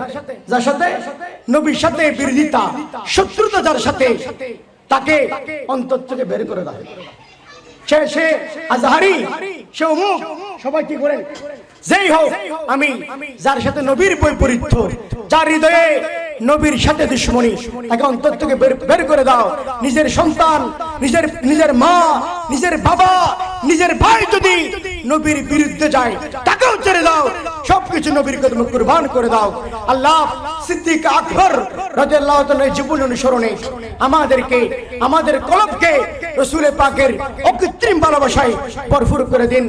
যার সাথে নবীর সাথে বিরোধিতা, শত্রুতা যার সাথে, তাকে অন্তর থেকে বের করে দাও। সে আজহারি, সে অমুক, সবাই কি করেন? যেই হোক, আমি যার সাথে নবীর বৈপরীত্য, যার হৃদয়ে নবীর সাথে দুশ্মনী, তাকে অন্তর থেকে বের করে দাও। নিজের সন্তান, নিজের মা, নিজের বাবা, নিজের ভাই যদি নবীর বিরুদ্ধে যায় তাকেও ছেড়ে দাও, সবকিছু নবীর কদমে কুরবান করে দাও। আল্লাহ সিদ্দিক আকবর রাদিয়াল্লাহু তাআলার জীবন অনুসরণে আমাদেরকে, আমাদের কলবকে রাসূল পাকের অকৃত্রিম ভালোবাসায় ভরপুর করে দিন।